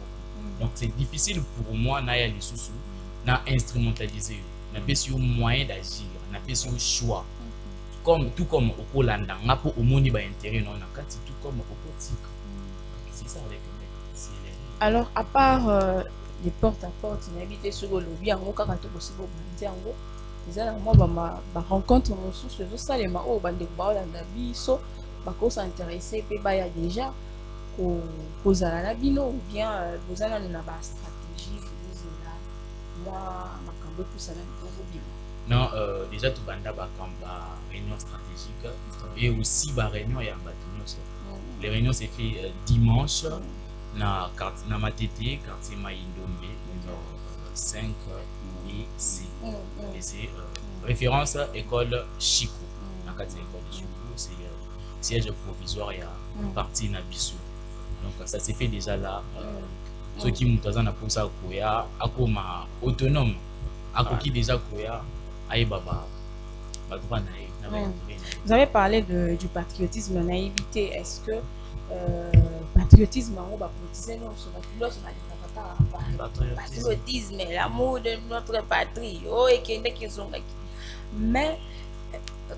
Donc c'est difficile pour moi na les sous na instrumentaliser na pesio moyen d'agir na pesio choix comme tout comme au Kolanda na po omoni ba intérêt non na kati tout comme au politique. C'est ça avec alors à part les porte à porte na habité sur le lobby en ka to possible bandi yango ezala moi ba rencontre mosusu zo salema o bande ba la biso ba ko s'intéresser pe ba ya déjà kozala na bino ou bien bozala na ba stratégie bozela moi makambo tout ça non déjà tout banda ba réunion stratégique et aussi ba réunion ya bato. Les réunions c'est fait dimanche na Matete quartier Maïndombe 5 et C. Et c'est référence école Chico. Na quartier école Chico c'est siège provisoire ya parti na biso. Donc ça s'est fait déjà là. Ceux qui m'ont pour ça koya akoma autonome akoki déjà koya aïe baba. Vous avez parlé du patriotisme naïveté. Est-ce que patriotisme on va politiser non sur la patriotisme, l'amour de notre patrie. Oh et qui sont mais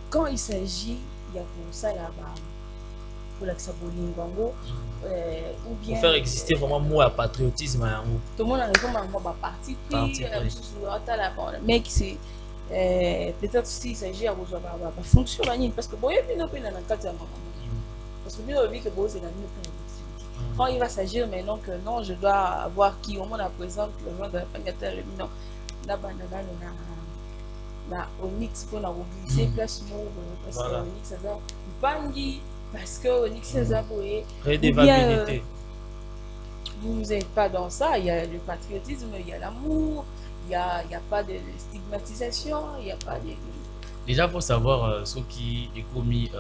quand il s'agit il y a pour ça là-bas pour la Sabolingango ou bien pour faire exister vraiment moi patriotisme tout le monde a répondu à moi parti pris mec c'est peut-être s'il s'agit à vous avoir fonction parce que bon il y a une opinion dans le cadre parce que bien on dit que bon c'est la même quand il va s'agir maintenant que non je dois avoir qui au moins la présente le genre de la pangatelle non là-bas na Onyx pour la mobiliser place mot parce que Onyx ça va bangi parce que Onyx ça va redevabilité. Vous n'êtes pas dans ça, il y a le patriotisme, il y a l'amour, il y a pas de stigmatisation, il y a pas de déjà faut savoir ce qui est commis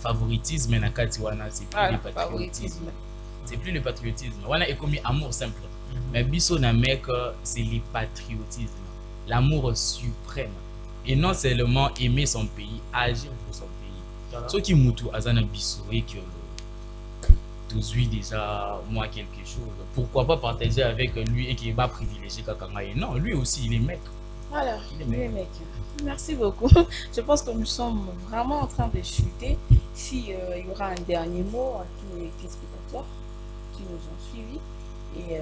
favoritisme na katiwana c'est plus le patriotisme. C'est plus le patriotisme. Wana est commis amour simple. Mais biso na mec c'est le patriotisme. L'amour suprême. Et non seulement aimer son pays, agir pour son pays. Ce qui moutou azana biso et que tous déjà moi quelque chose. Pourquoi pas partager avec lui et qui va privilégier Kakangaye? Non, lui aussi il est mec. Voilà, il est mec. Merci beaucoup. Je pense que nous sommes vraiment en train de chuter. Si il y aura un dernier mot à tous les téléspectateurs qui nous ont suivis et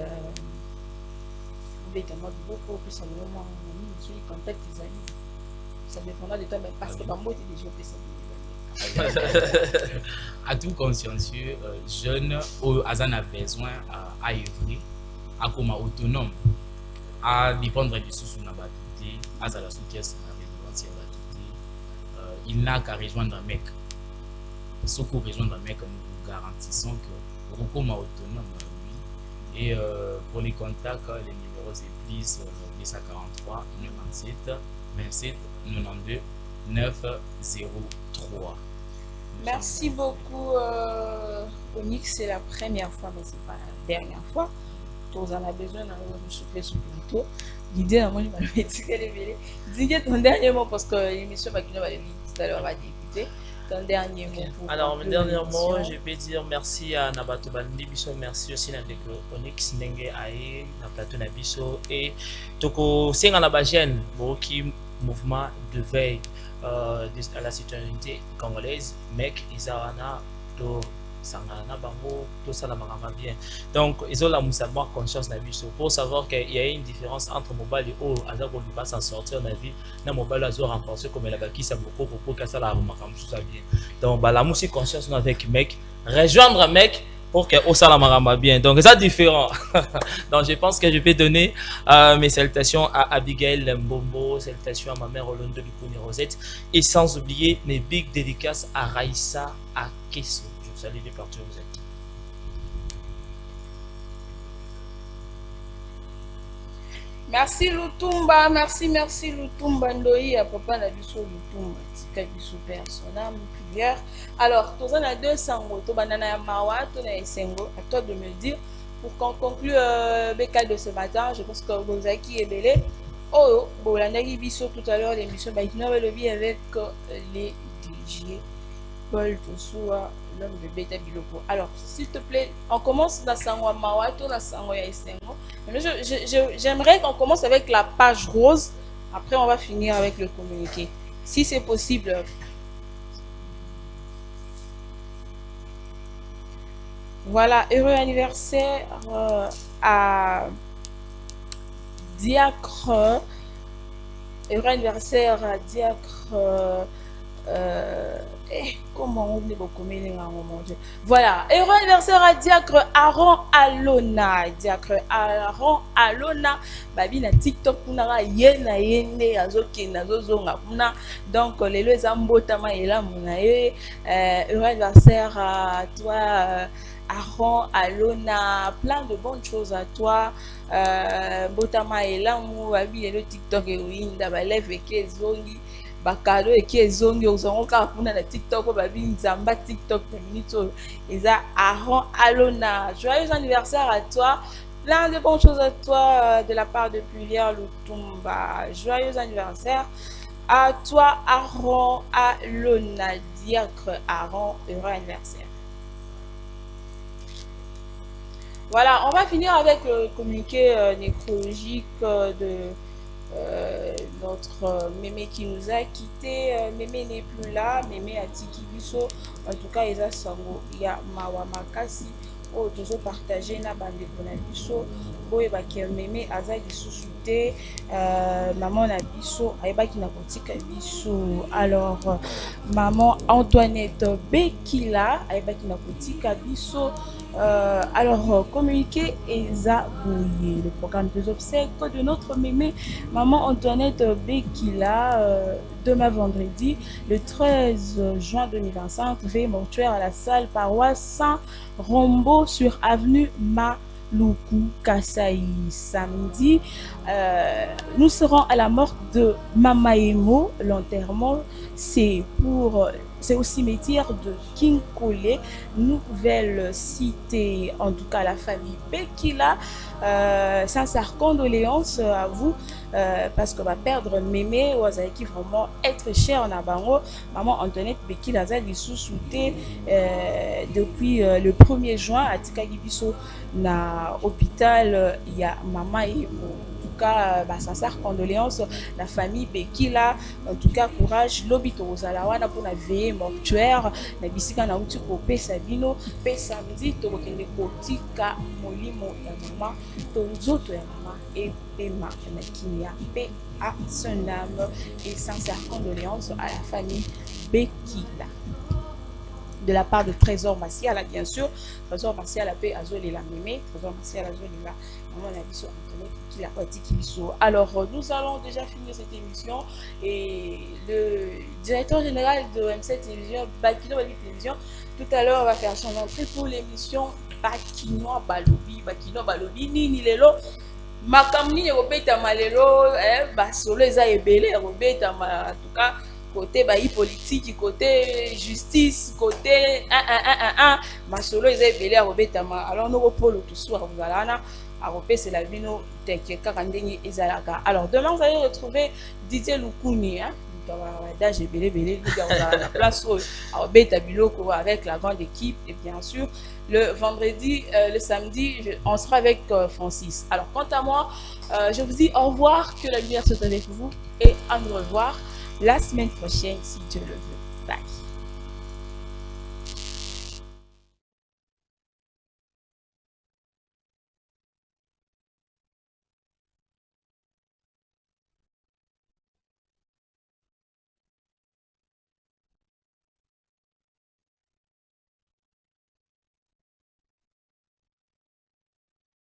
également beaucoup plus à moment où nous contacts les amis. Ça dépendra de toi, mais parce que Bambo était déjà fait à tout consciencieux, jeune, Azan a besoin à œuvrer, à comme autonome, à dépendre du sous-sous Nabatouté, à la sous-caisse il n'a qu'à rejoindre un mec. Ce qu'on rejoindre un mec, nous vous garantissons que vous comme autonome, oui. Et pour les contacts, les numéros c'est plus 243 97 27 92 903. Merci beaucoup Onyx, c'est la première fois mais c'est pas la dernière fois. Tous en a besoin de souffler sur le plateau. L'idée à moi je m'avais dit qu'elle est belle. Dis ton dernier mot parce que l'émission va tout à l'heure va débuter. ton dernier mot. Alors, mon dernier mot, je peux dire merci à Nabato Bandi Biso, merci aussi à Onyx Nenge Ae, na plateau Nabiso, et Toko Senga Nabajen, qui mouvement de veille à la citoyenneté congolaise, mec, Isarana, to Sangana Bango, tout ça la marama bien. Donc, ils ont la moussamoire conscience Nabiso pour savoir qu'il y a une différence entre mobile et haut, à on ne va s'en sortir dans la vie. Na mobile a renforcé comme elle a qui ça beaucoup pour que ça la remarque ça bien. Donc, bah, la moussi conscience avec mec, rejoindre un mec pour que au salamarama bien. Donc, c'est différent. Donc, je pense que je vais donner mes salutations à Abigail Mbombo, salutations à ma mère Olondo Luponi Rosette, et sans oublier mes big dédicaces à Raïssa Akeso. Salut les partout où vous êtes. Merci Lutumba, merci Lutumba Ndoi, à papa na biso Lutumba, tika biso personnel, plusieurs. Alors, tous on a 200 motos, banana ya mawa, ton a esengo, à toi de me dire, pour qu'on conclue Bécal de ce matin, je pense que Gonzaki est belé. Oh, bon, la nagi biso tout à l'heure, l'émission Baïkino Velobi avec les DJ. Paul Toussoua, l'homme de Beta Biloko. Alors, s'il te plaît, on commence la Sangwa Mawato, la Sangwa Yaïsengo. J'aimerais qu'on commence avec la page rose. Après, on va finir avec le communiqué. Si c'est possible. Voilà, heureux anniversaire à Diacre. Heureux anniversaire à Diacre. Comment on dit beaucoup mon Dieu. Voilà, heureux anniversaire à Diacre Aaron Alona. Diacre Aaron Alona. Babi na TikTok kuna yena yende azoki nazozonga kuna. Donc les deux ambotama ela munae. Heureux anniversaire à toi Aaron Alona. Plein de bonnes choses à toi. Botama ela mu babi le TikTok et winda ba lève ke zongi. Bakado et qui est zongi aux onka pour na TikTok babi nzamba TikTok minute eza Aaron Alona. Joyeux anniversaire à toi, plein de bonnes choses à toi de la part de Pluvière Lutumba. Joyeux anniversaire à toi Aaron Alona, Diacre Aaron, heureux anniversaire. Voilà, on va finir avec le communiqué nécrologique de notre mémé qui nous a quitté. Mémé n'est plus là, mémé a tiki biso. En tout cas, il y a sango, il y a mawa makasi. Oh, toujours partagé na bande pour na biso. Boye baki mémé aza lisusu te. Maman na biso, ayebaki na kotika biso. Alors, maman Antoinette Bekila, ayebaki na kotika biso. Alors, communiquer Eza Bouye, le programme des obsèques de notre mémé maman Antoinette Bekila, demain vendredi, le 13 juin 2025, veille mortuaire à la salle paroisse Saint-Rombaud sur avenue Maluku Kasaï. Samedi, nous serons à la mort de Mama Emo. L'enterrement, c'est au cimetière de Kinkole, nouvelle cité, en tout cas la famille Bekila. Sincère condoléances à vous parce qu'on va perdre mémé qui vraiment être cher en Abango. Maman Antoinette Bekila a sous-souté depuis le 1er juin à Tikagibiso na hôpital. Il y a maman et cas, sincère condoléances la famille Bekila. En tout cas, courage. Lobito Ozalawana pour la veille mortuaire. Na bisika na uti kopé Sabino. Pe samedi, tokende kotika molimo ya maman. Tonzoto ya maman et Pema na Kinia. Pe à son âme et sincère condoléances à la famille Bekila. De la part de Trésor Martial, bien sûr. Trésor Martial a fait Azoli la mémé. Trésor Martial a Azoli la maman Nabiso Antoinette qui a dit Kibiso. Alors, nous allons déjà finir cette émission et le directeur général de M7 Télévision, Bakino Télévision, tout à l'heure va faire son entrée pour l'émission Bakino Balobi, Nini Lelo. Makamni Robeta Malelo, Basolo Eza Ebele, Robeta en tout cas. Côté politique, côté justice, côté Masolo est belé à Robetama. Alors nous repolons tout soir à Rougalana. À Robé, c'est la vino Tekeka Kandeni Ezalaka. Alors demain, vous allez retrouver Didier Lukuni. j'ai belé, la place avec la grande équipe. Et bien sûr, le samedi, on sera avec Francis. Alors, quant à moi, je vous dis au revoir, que la lumière soit avec vous et à nous revoir la semaine prochaine si Dieu le veut. Bye.